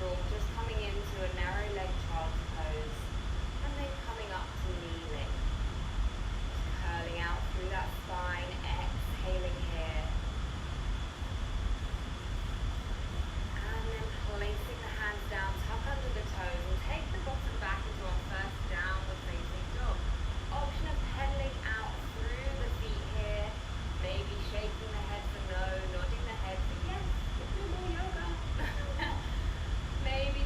neutral, just coming into a narrow leg child's pose, and then coming up to kneeling. Curling out through that spine, exhaling here. And then placing the hands down, tuck under the toes, and take the bottom back into our first downward facing dog. Option of pedaling out through the feet here, maybe shaking the head for no, nodding the head for yes, we'll do more yoga. Maybe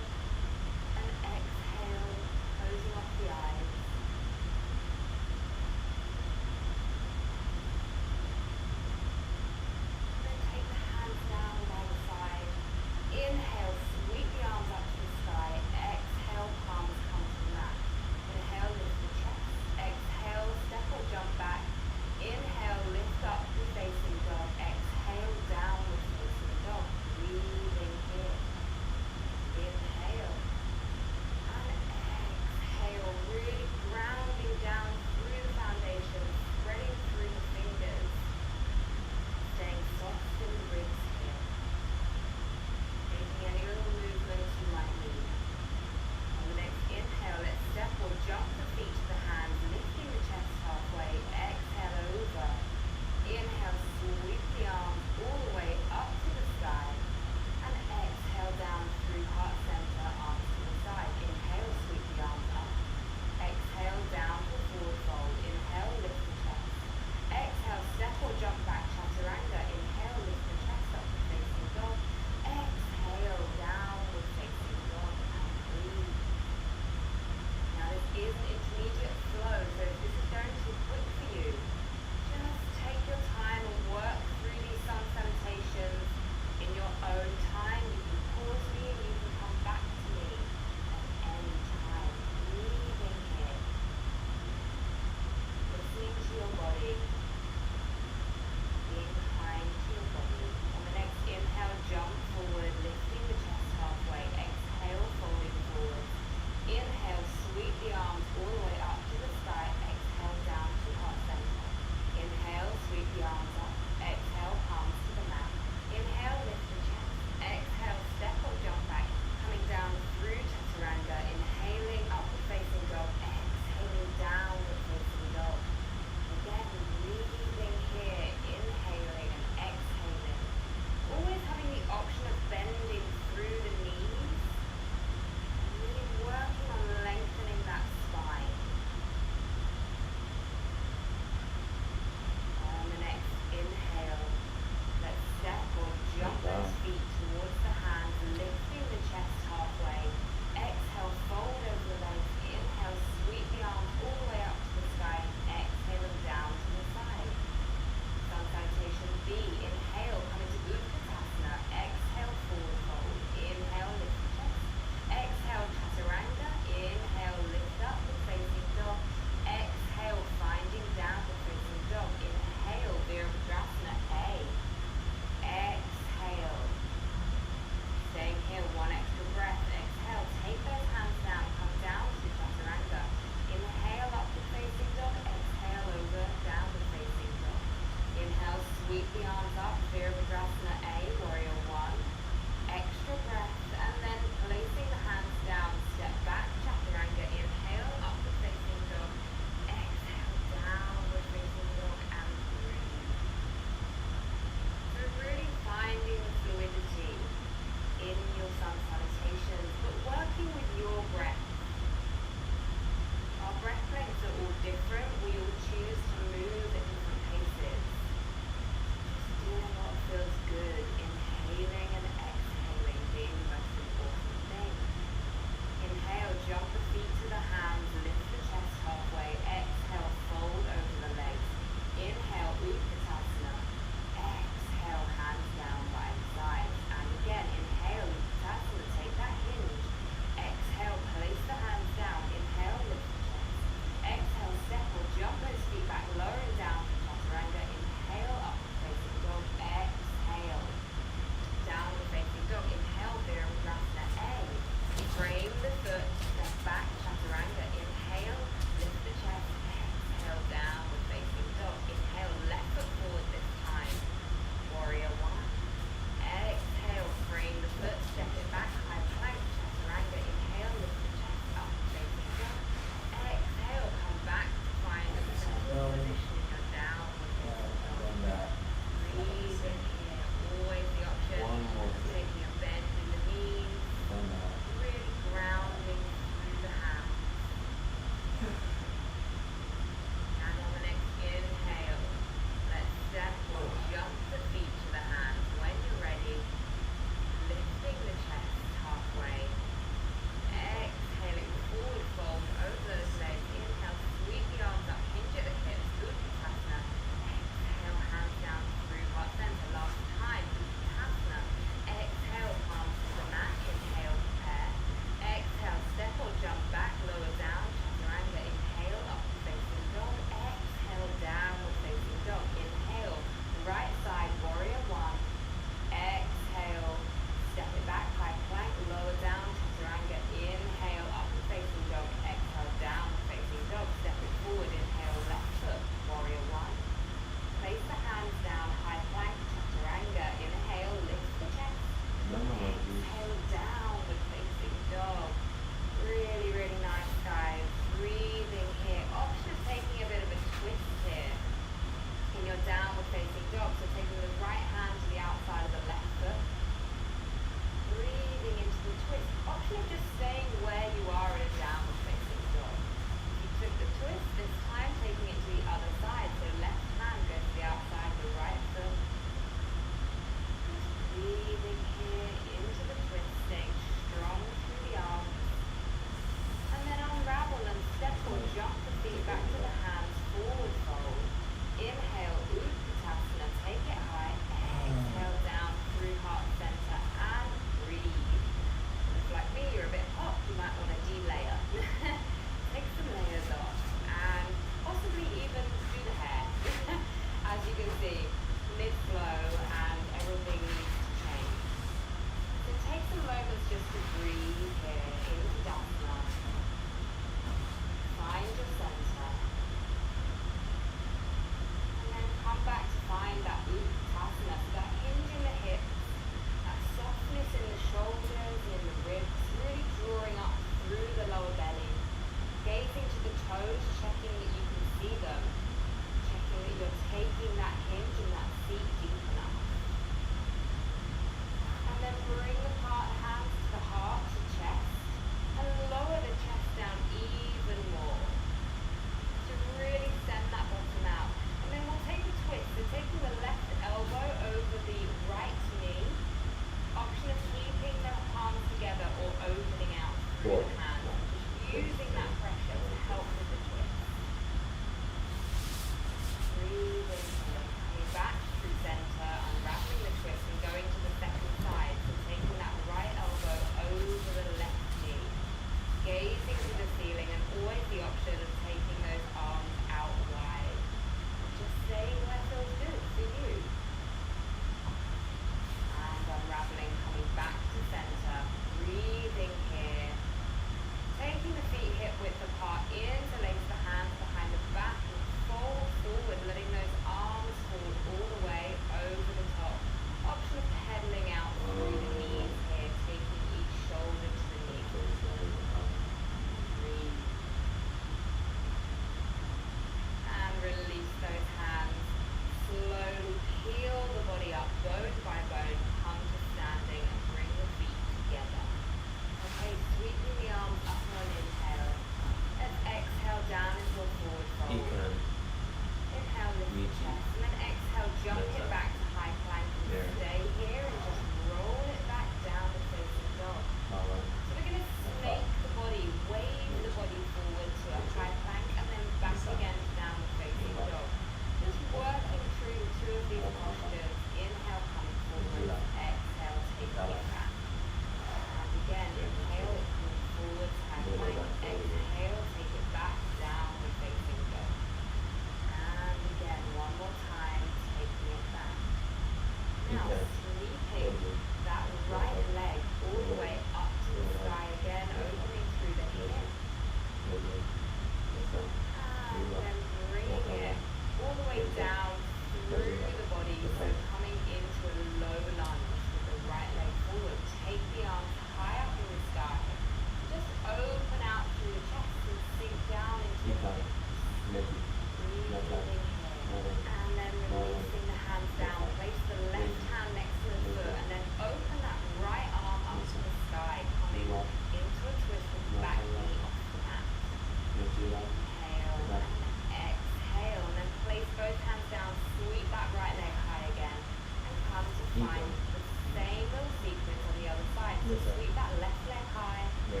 Yes, sir. sweep that left leg high. There.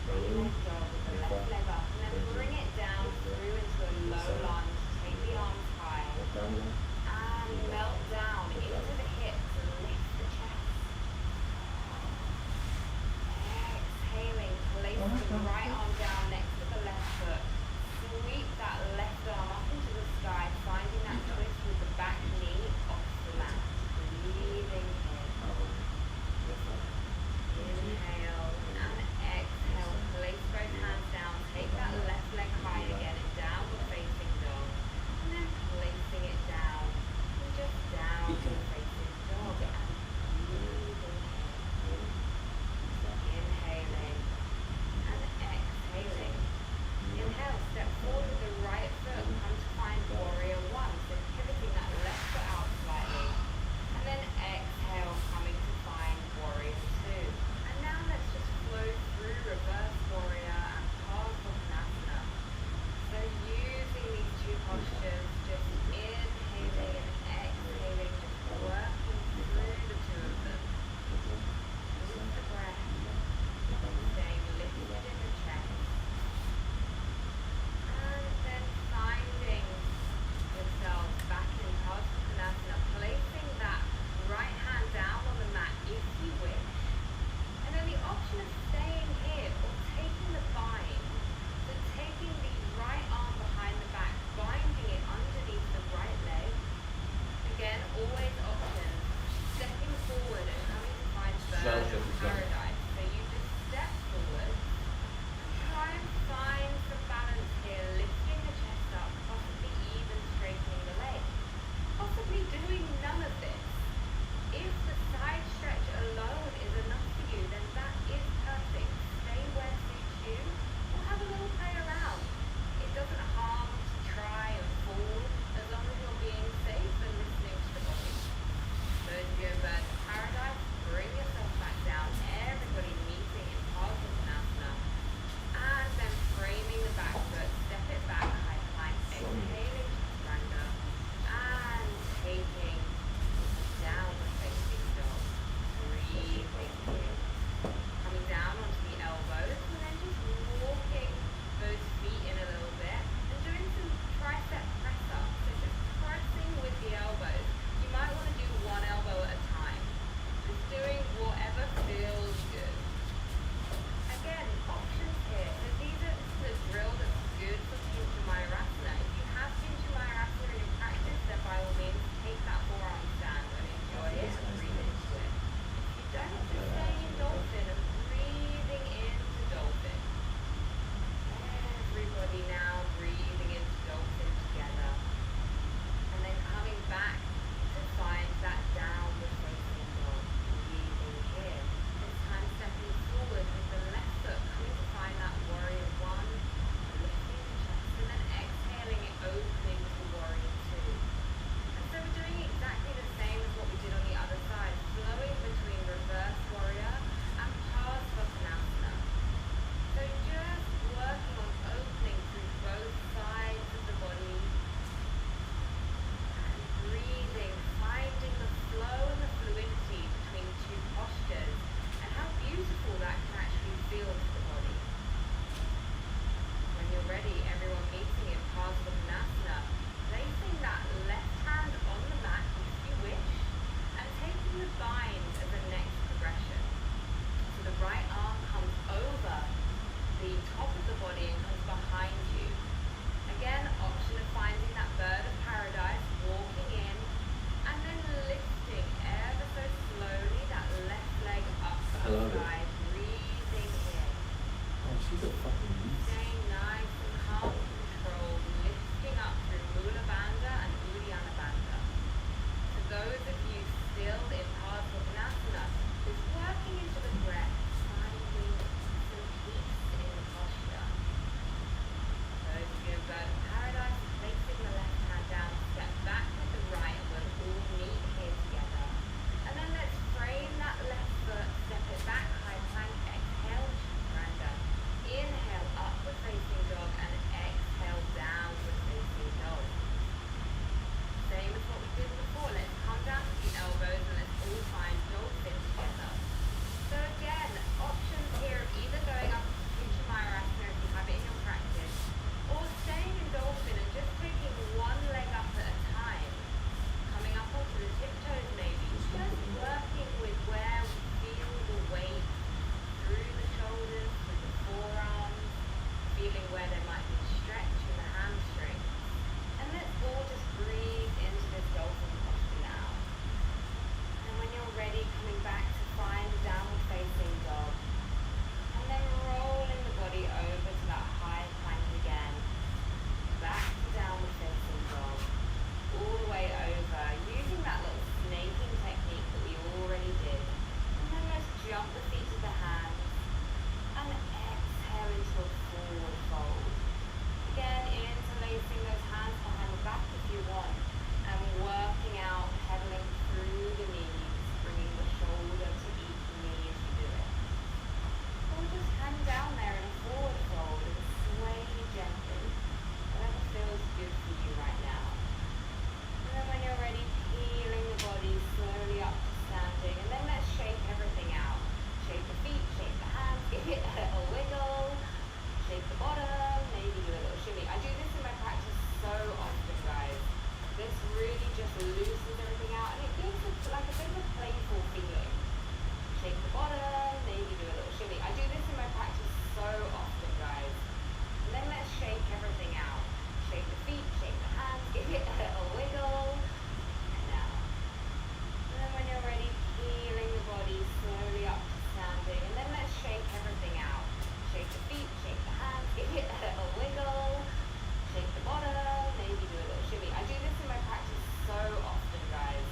Really nice job with the left leg up. And then bring it down through into a low lunge. Take the arms high. And melt down into the hips and lift the chest. Exhaling, place the right arm down next to the left foot. Sweep that left arm up into the sky, finding that twist with the back knee off the mat. Breathing in. Inhale and exhale. Place both hands down. Take that left leg high again in downward facing dog. And then placing it down. And just downward facing dog. And breathing in. Inhaling and exhaling. Inhale, step forward with the right foot. Come to find warrior one. So pivoting that left foot out slightly. And then exhale, coming to find warrior two. And now let's just flow through reverse warrior and Parsvanasana. So using these two postures, just inhaling and exhaling, just working through the two of them. Use the breath, staying lifted in the chest. And then finding yourself back in Parsvanasana, placing that right hand down on the mat if you wish. And then the option of staying here or taking the bind. So taking the right arm behind the back, binding it underneath the right leg. Again, always options. Stepping forward and coming to find bird of paradise. So you just step forward and try and find some balance here, lifting the chest up, possibly even straightening the leg. Possibly doing none of this. If the side stretch alone is enough for you, then that is perfect. Stay where suits you, or have a little play around. It doesn't harm to try and fall, as long as you're being safe and listening to the body. So as you go bird of paradise, bring yourself back down. Everybody meeting in Parsvanasana. And then framing the back foot, step it back, high plank, exhaling chaturanga, and taking downward facing dog. Breathing in. Coming down onto the elbows, and then just walking those feet in a little bit, and doing some tricep press ups. So just pressing with the elbows. You might want to do one elbow at a time. Just doing whatever feels good. Again, options here. So this is a drill that's good for Pincha Mayurasana. If you have Pincha Mayurasana in your practice, then by all means take that forearm stand and enjoy it and breathe into it. If you don't, just stay in dolphin and breathing into dolphin. Everybody now breathing into dolphin together. And then coming back to find that downward facing dog. Breathing here. This time stepping forward with the left foot, coming to find that warrior one, lifting the chest, and then exhaling it, opening to warrior two. And so we're doing exactly the same as what we did on the other side, flowing between reverse warrior and Parsvanasana. So just working on opening through both sides of the body and breathing, finding the flow and the fluidity between two postures and how beautiful that can actually feel to the body. When you're ready, everyone meeting in Parsvanasana, placing that left hand on the mat if you wish, and taking the bind as a next progression. So the right arm comes over the top of the body and comes behind you. Again, option of finding that bird of paradise, walking in, and then lifting ever so slowly that left leg up to the side, breathing in. Oh, she's a fucking beast. Staying nice and calm and controlled, lifting up through Mula Bandha and Uddiyana Bandha. For those of you still in Parsvanasana, just working into the breath, finding some peace in the posture. Those of you in bird of paradise, placing the left hand down, step back with the right, and we'll all meet here together. And then let's frame that left foot, step it back, high plank, exhale, chaturanga. Inhale, jump the feet to the hands, and exhale into a forward fold. Again, interlacing those hands behind the back if you want, and working out pedaling through the knees, bringing the shoulder to each knee as you do it. Or just hang down there in a forward fold and sway gently, whatever feels good for you right now. And then when you're ready, peeling the body slowly up to standing, and then let's shake everything out. Shake the feet, shake the hands, give it a little wiggle, shake the bottom, maybe do a little shimmy. I do this in my practice so often, guys. This really just loosens everything out, and it gives it like a bit of a playful feeling. Shake the bottom, maybe do a little shimmy. I do this in my practice so often, guys. And then let's shake everything out. Shake the feet, shake the hands, give it a little wiggle, and out. And then when you're ready, peeling the body slowly up to standing, and then let's shake everything out. Shake the feet, shake the hands, give it a little wiggle, shake the bottom, maybe do a little shimmy. I do this in my practice so often, guys.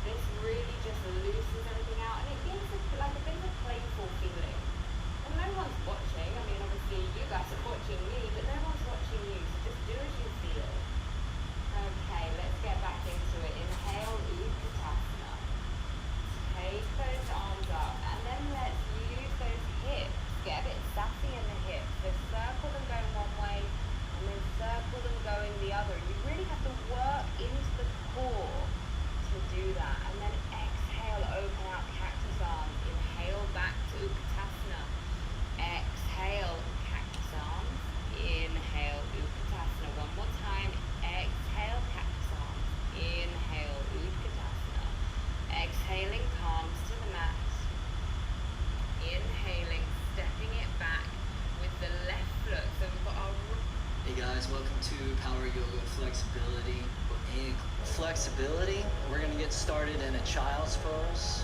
This really just loosens everything out, and it gives it like a bit of a playful feeling. And no one's watching. I mean, obviously you guys are watching me, but no one's watching you, so just do as you feel. Okay, let's get back into it. Inhale, Utkatasana. Take those arms up, and then let's use those hips. Get a bit sassy in the hips. So circle them going one way, and then circle them going the other. You really have to work into the core to do that. And then exhale, open out cactus arms. Inhale back to Utkatasana. Exhale, cactus arms. Inhale, Utkatasana. One more time. Exhale, cactus arms. Inhale, Utkatasana. Exhaling, palms to the mat. Inhaling, stepping it back with the left foot. So we've got our Hey guys, welcome to Power Yoga Flexibility. In flexibility, we're going to get started in a child's pose.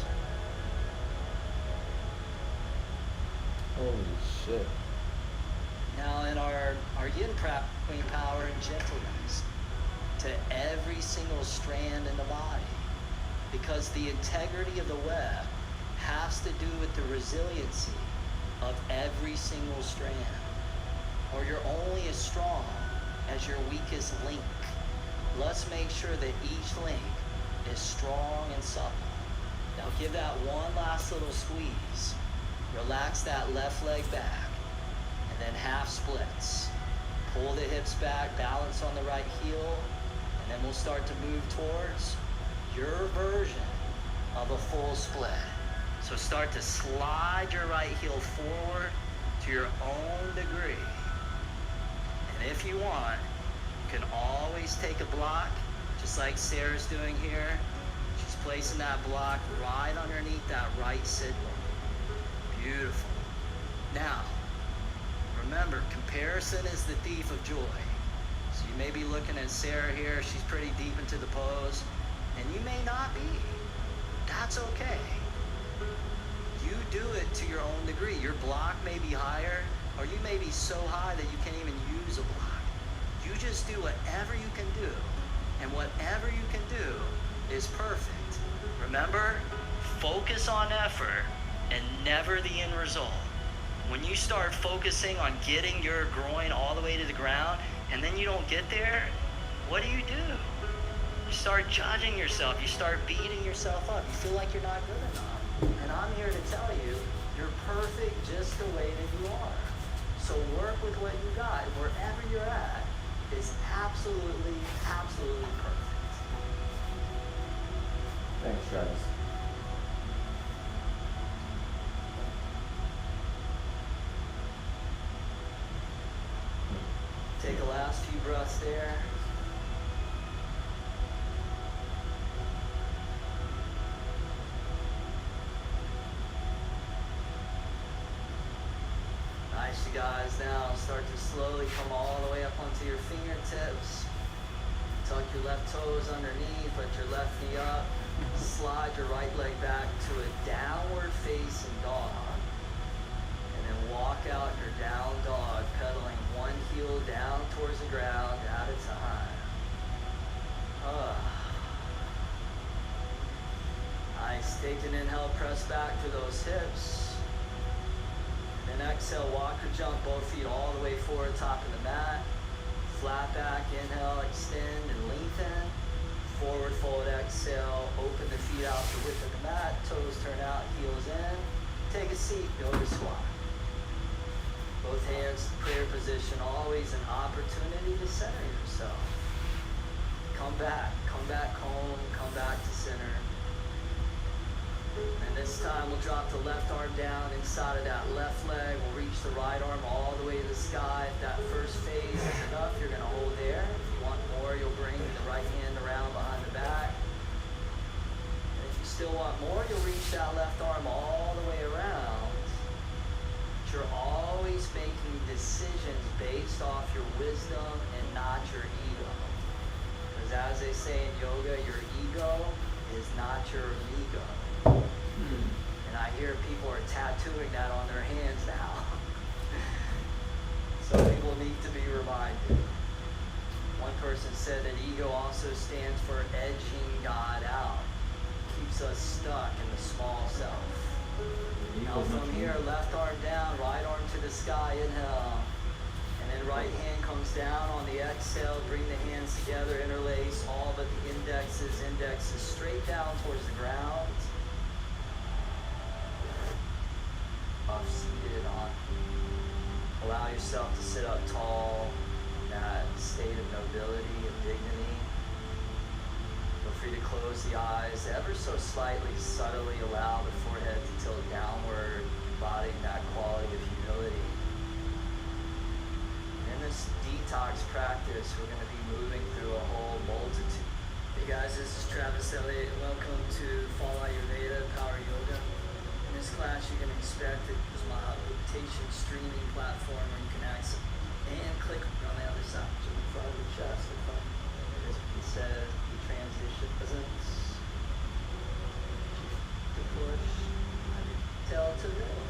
Holy shit. Now in our yin prep, between power and gentleness to every single strand in the body, because the integrity of the web has to do with the resiliency of every single strand, or you're only as strong as your weakest link. Let's make sure that each link is strong and supple. Now give that one last little squeeze. Relax that left leg back, and then half splits. Pull the hips back, balance on the right heel, and then we'll start to move towards your version of a full split. So start to slide your right heel forward to your own degree. And if you want, you can always take a block, just like Sarah's doing here. She's placing that block right underneath that right sit bone. Beautiful. Now, remember, comparison is the thief of joy. So you may be looking at Sarah here, she's pretty deep into the pose, and you may not be. That's okay. You do it to your own degree. Your block may be higher, or you may be so high that you can't even use a block. You just do whatever you can do, and whatever you can do is perfect. Remember, focus on effort and never the end result. When you start focusing on getting your groin all the way to the ground, and then you don't get there, what do? You start judging yourself. You start beating yourself up. You feel like you're not good enough. And I'm here to tell you, you're perfect just the way that you are. So work with what you got. Wherever you're at is absolutely, absolutely perfect. Thanks, Travis. Take a last few breaths there. Nice, you guys. Now start to slowly come all the way up onto your fingertips. Tuck your left toes underneath, let your left knee up. Slide your right leg back to a downward facing dog. And then walk out your down dog, pedaling one heel down towards the ground at a time. Nice. Take an inhale, press back to those hips. then exhale, walk or jump, both feet all the way forward, top of the mat. Flat back, inhale, extend and lengthen. Forward fold, exhale, open the feet out the width of the mat, toes turn out, heels in. Take a seat, yoga squat. Both hands, prayer position, always an opportunity to center yourself. Come back home, come back to center. And this time we'll drop the left arm down inside of that left leg. We'll reach the right arm all the way to the sky. If that first phase is enough, you're gonna hold there. If you want more, you'll bring the right hand around behind the back. And if you still want more, you'll reach that left arm all the way around. But you're always making decisions based off your wisdom and not your ego. Because as they say in yoga, your ego is not your amigo. And I hear people are tattooing that on their hands now. Some people need to be reminded. One person said that ego also stands for edging God out. Keeps us stuck in the small self. Now from here, left arm down, right arm to the sky, inhale. And then right hand comes down on the exhale, bring the hands together, interlace all but the indexes straight down towards the ground. Up seated on. Allow yourself to sit up tall in that state of nobility and dignity. Feel free to close the eyes ever so slightly, subtly allow the forehead to tilt downward, embodying that quality of humility. In this detox practice, we're going to be moving through a whole multitude. Hey guys, this is Travis Elliott, and welcome to Fall Ayurveda Power Yoga. In this class, you can expect it is my meditation streaming platform where you can access and click on the other side, to the front of the chest, the front. As it says, the transition presence. To push, tell to roll.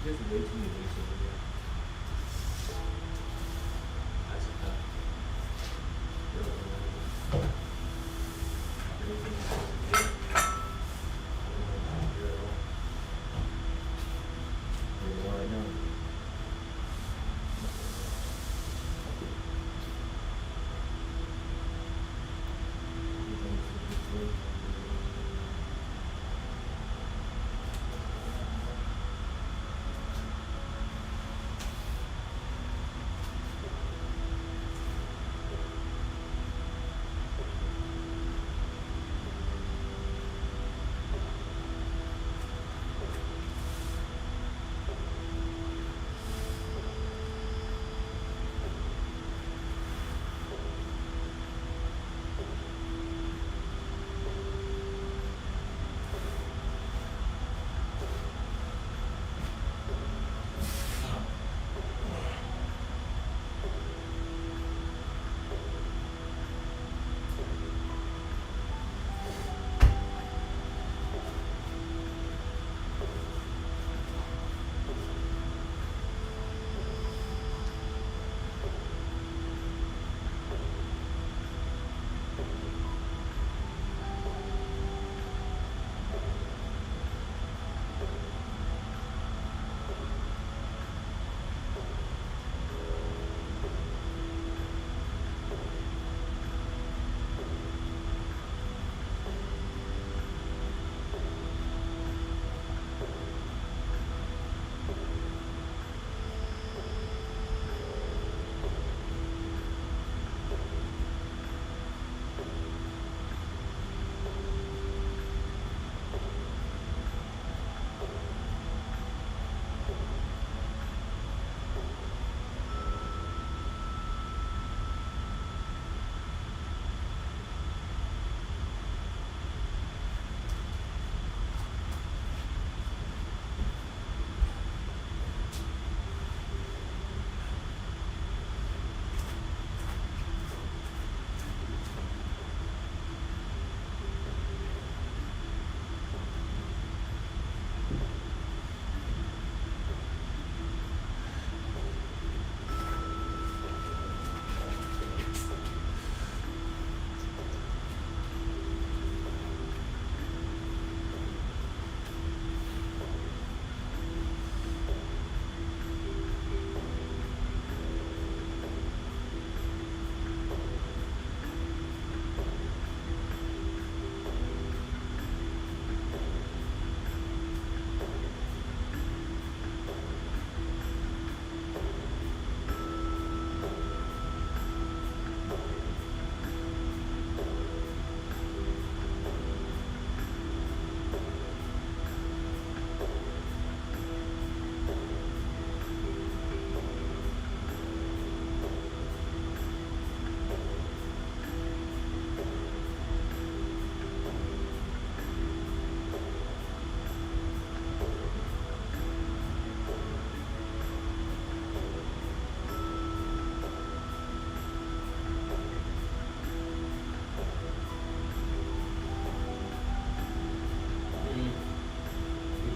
There's way too many weights over there. That's a cut. Everything else is good. There's more right now.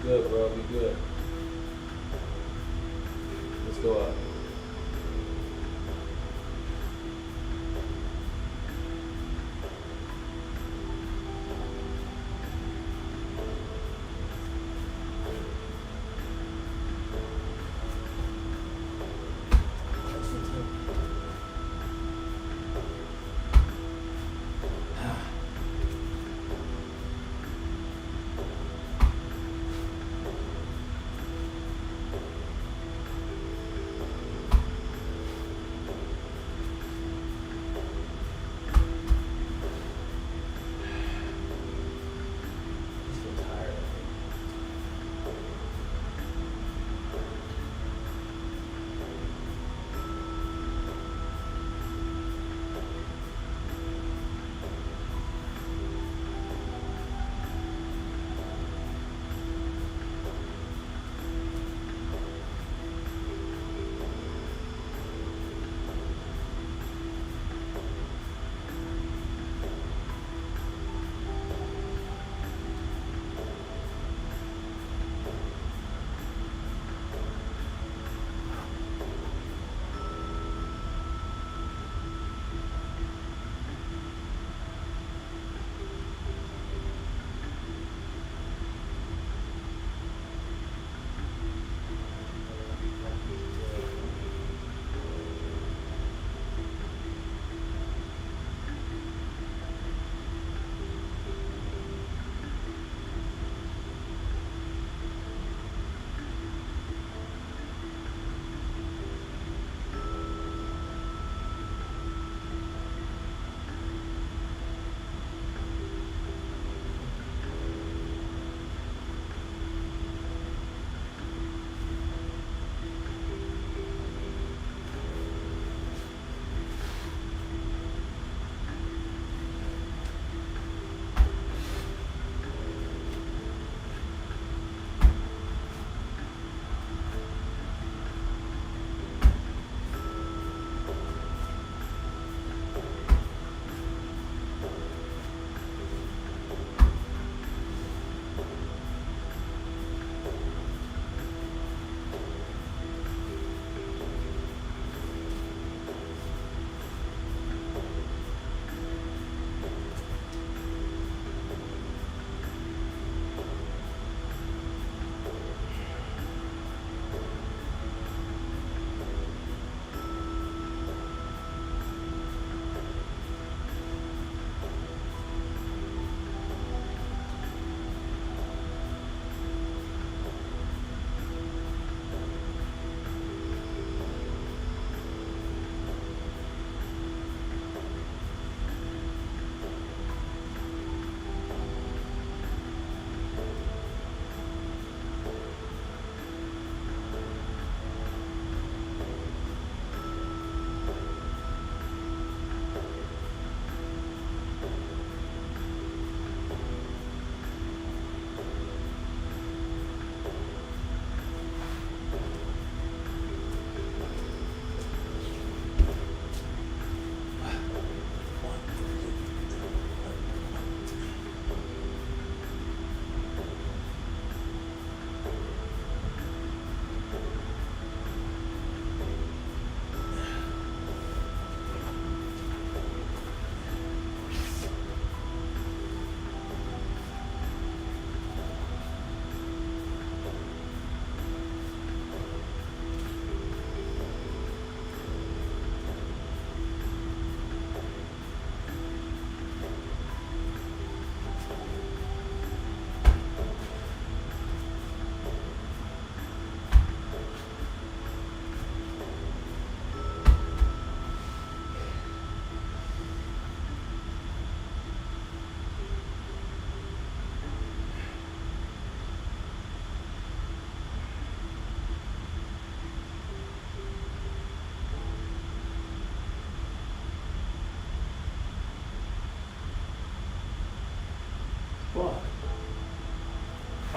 good, bro. Be good. Let's go up.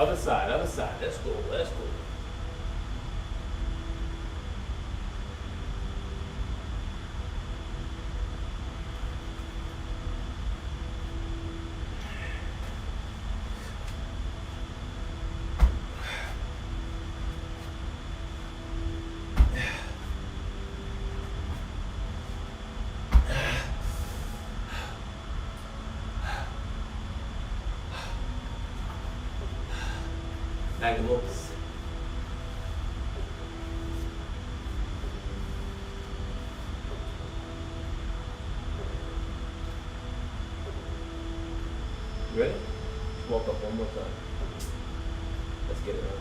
Other side, other side. Let's go, let's go. Magnum opus. You ready? Just walk up one more time. Let's get it on.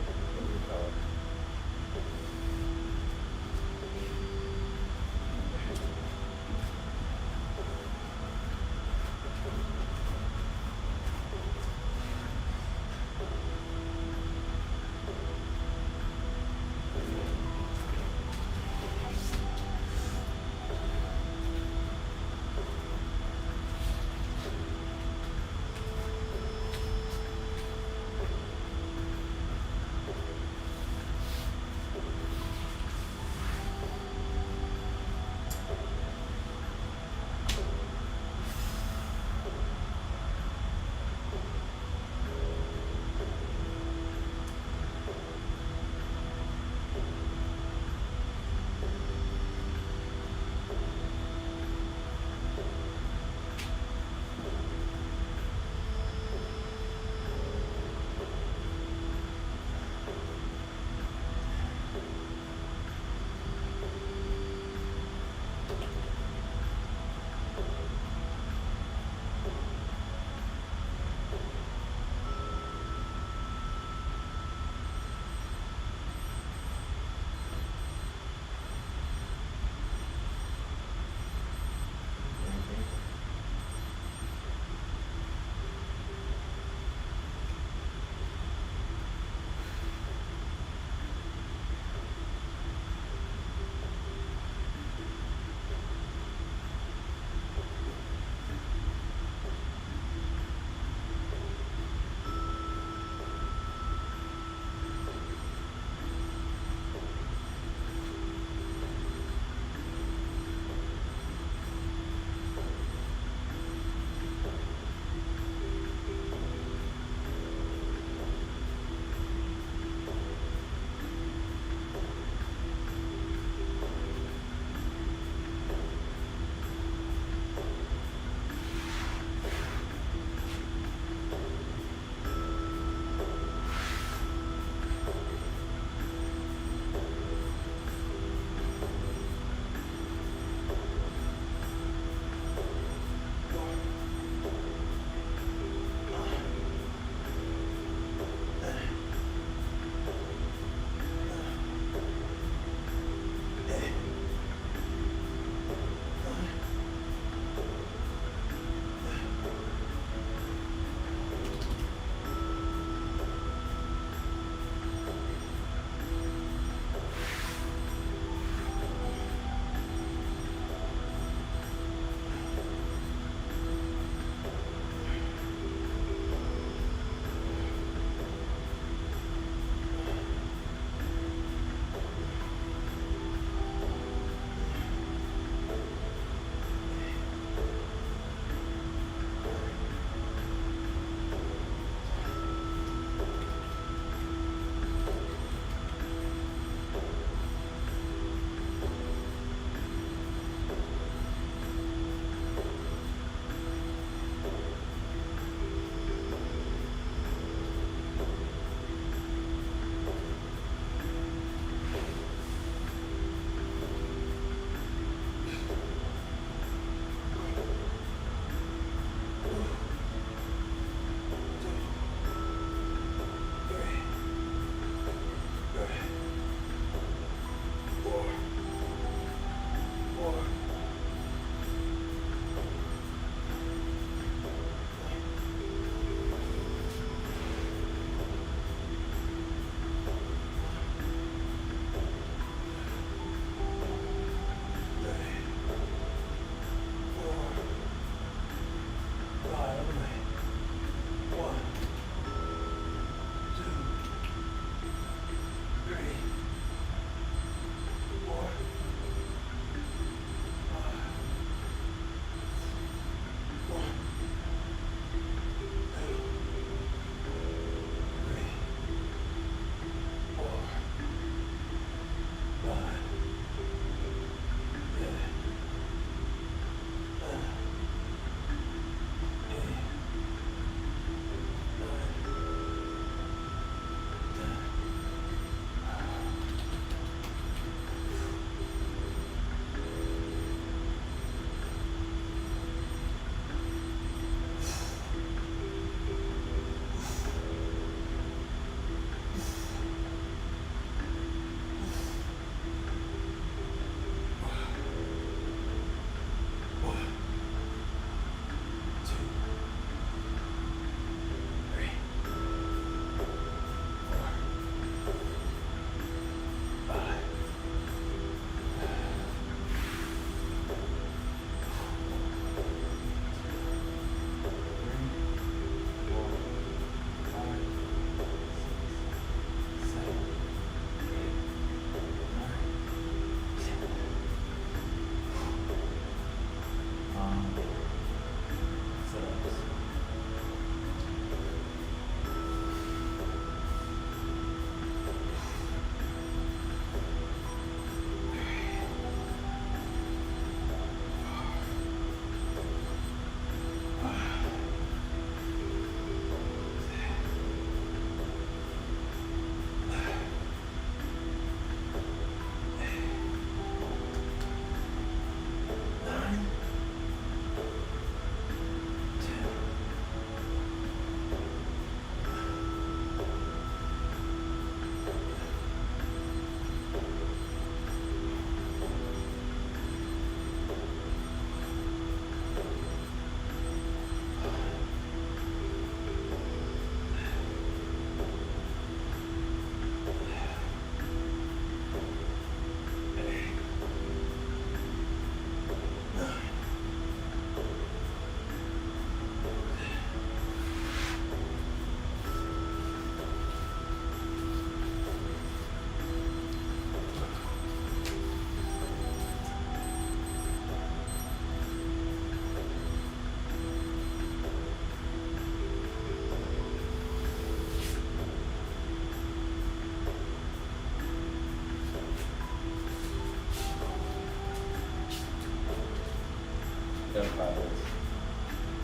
Power.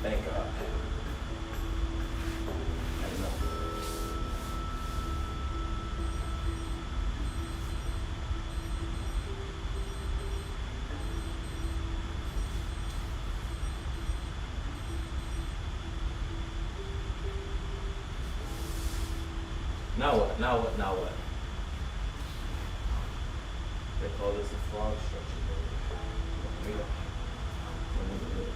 Thank God. I don't know. Now what? Now what? Now what? They call this a frog structure. Here we go. Let me do it.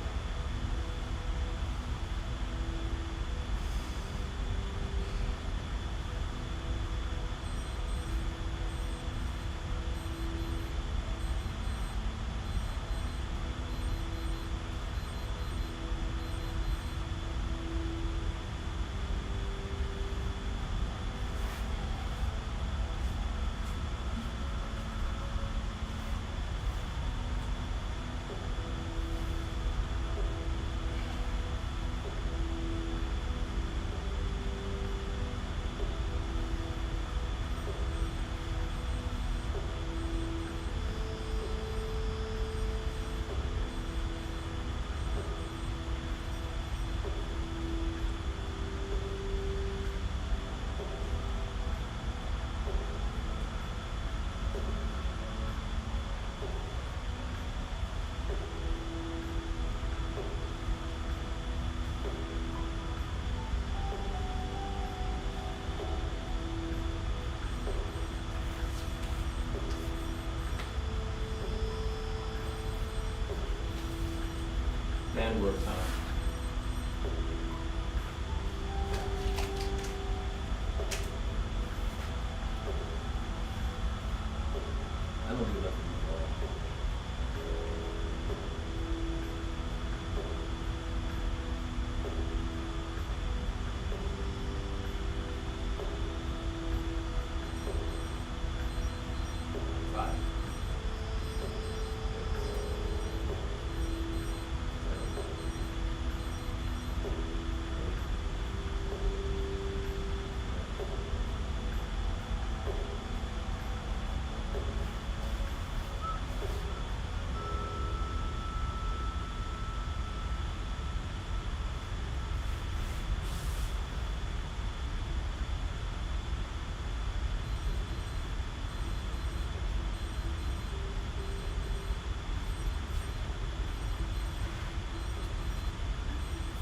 Man work time. I don't do nothing anymore. Five.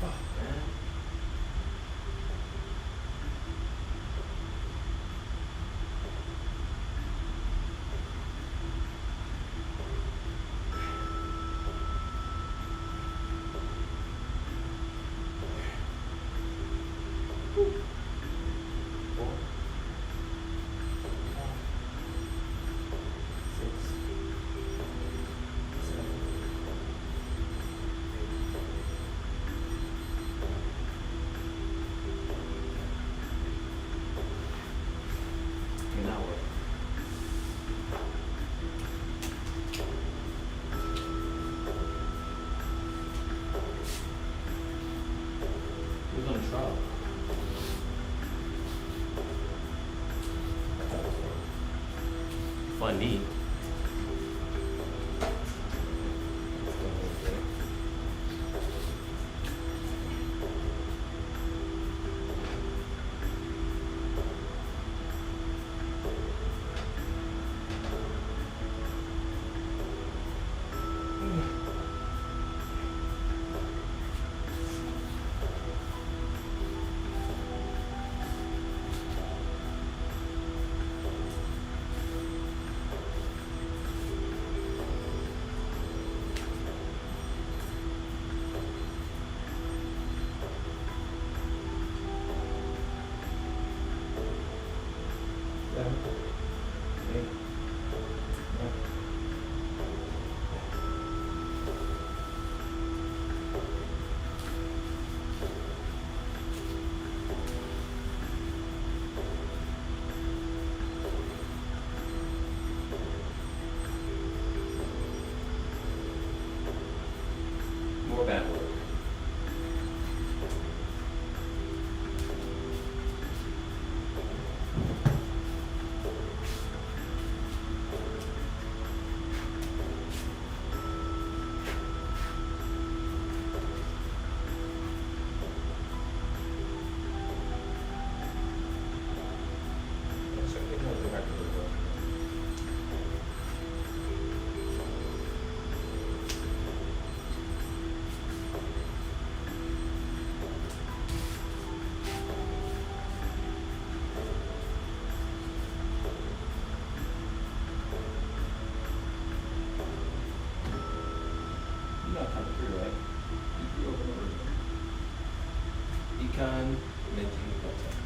Fuck, man. Four, five, 6, 7, 8. Okay, now what? Who's gonna try? Funny. Kan medyo ipata.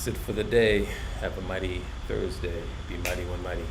That's it for the day. Have a mighty Thursday. Be mighty, one mighty.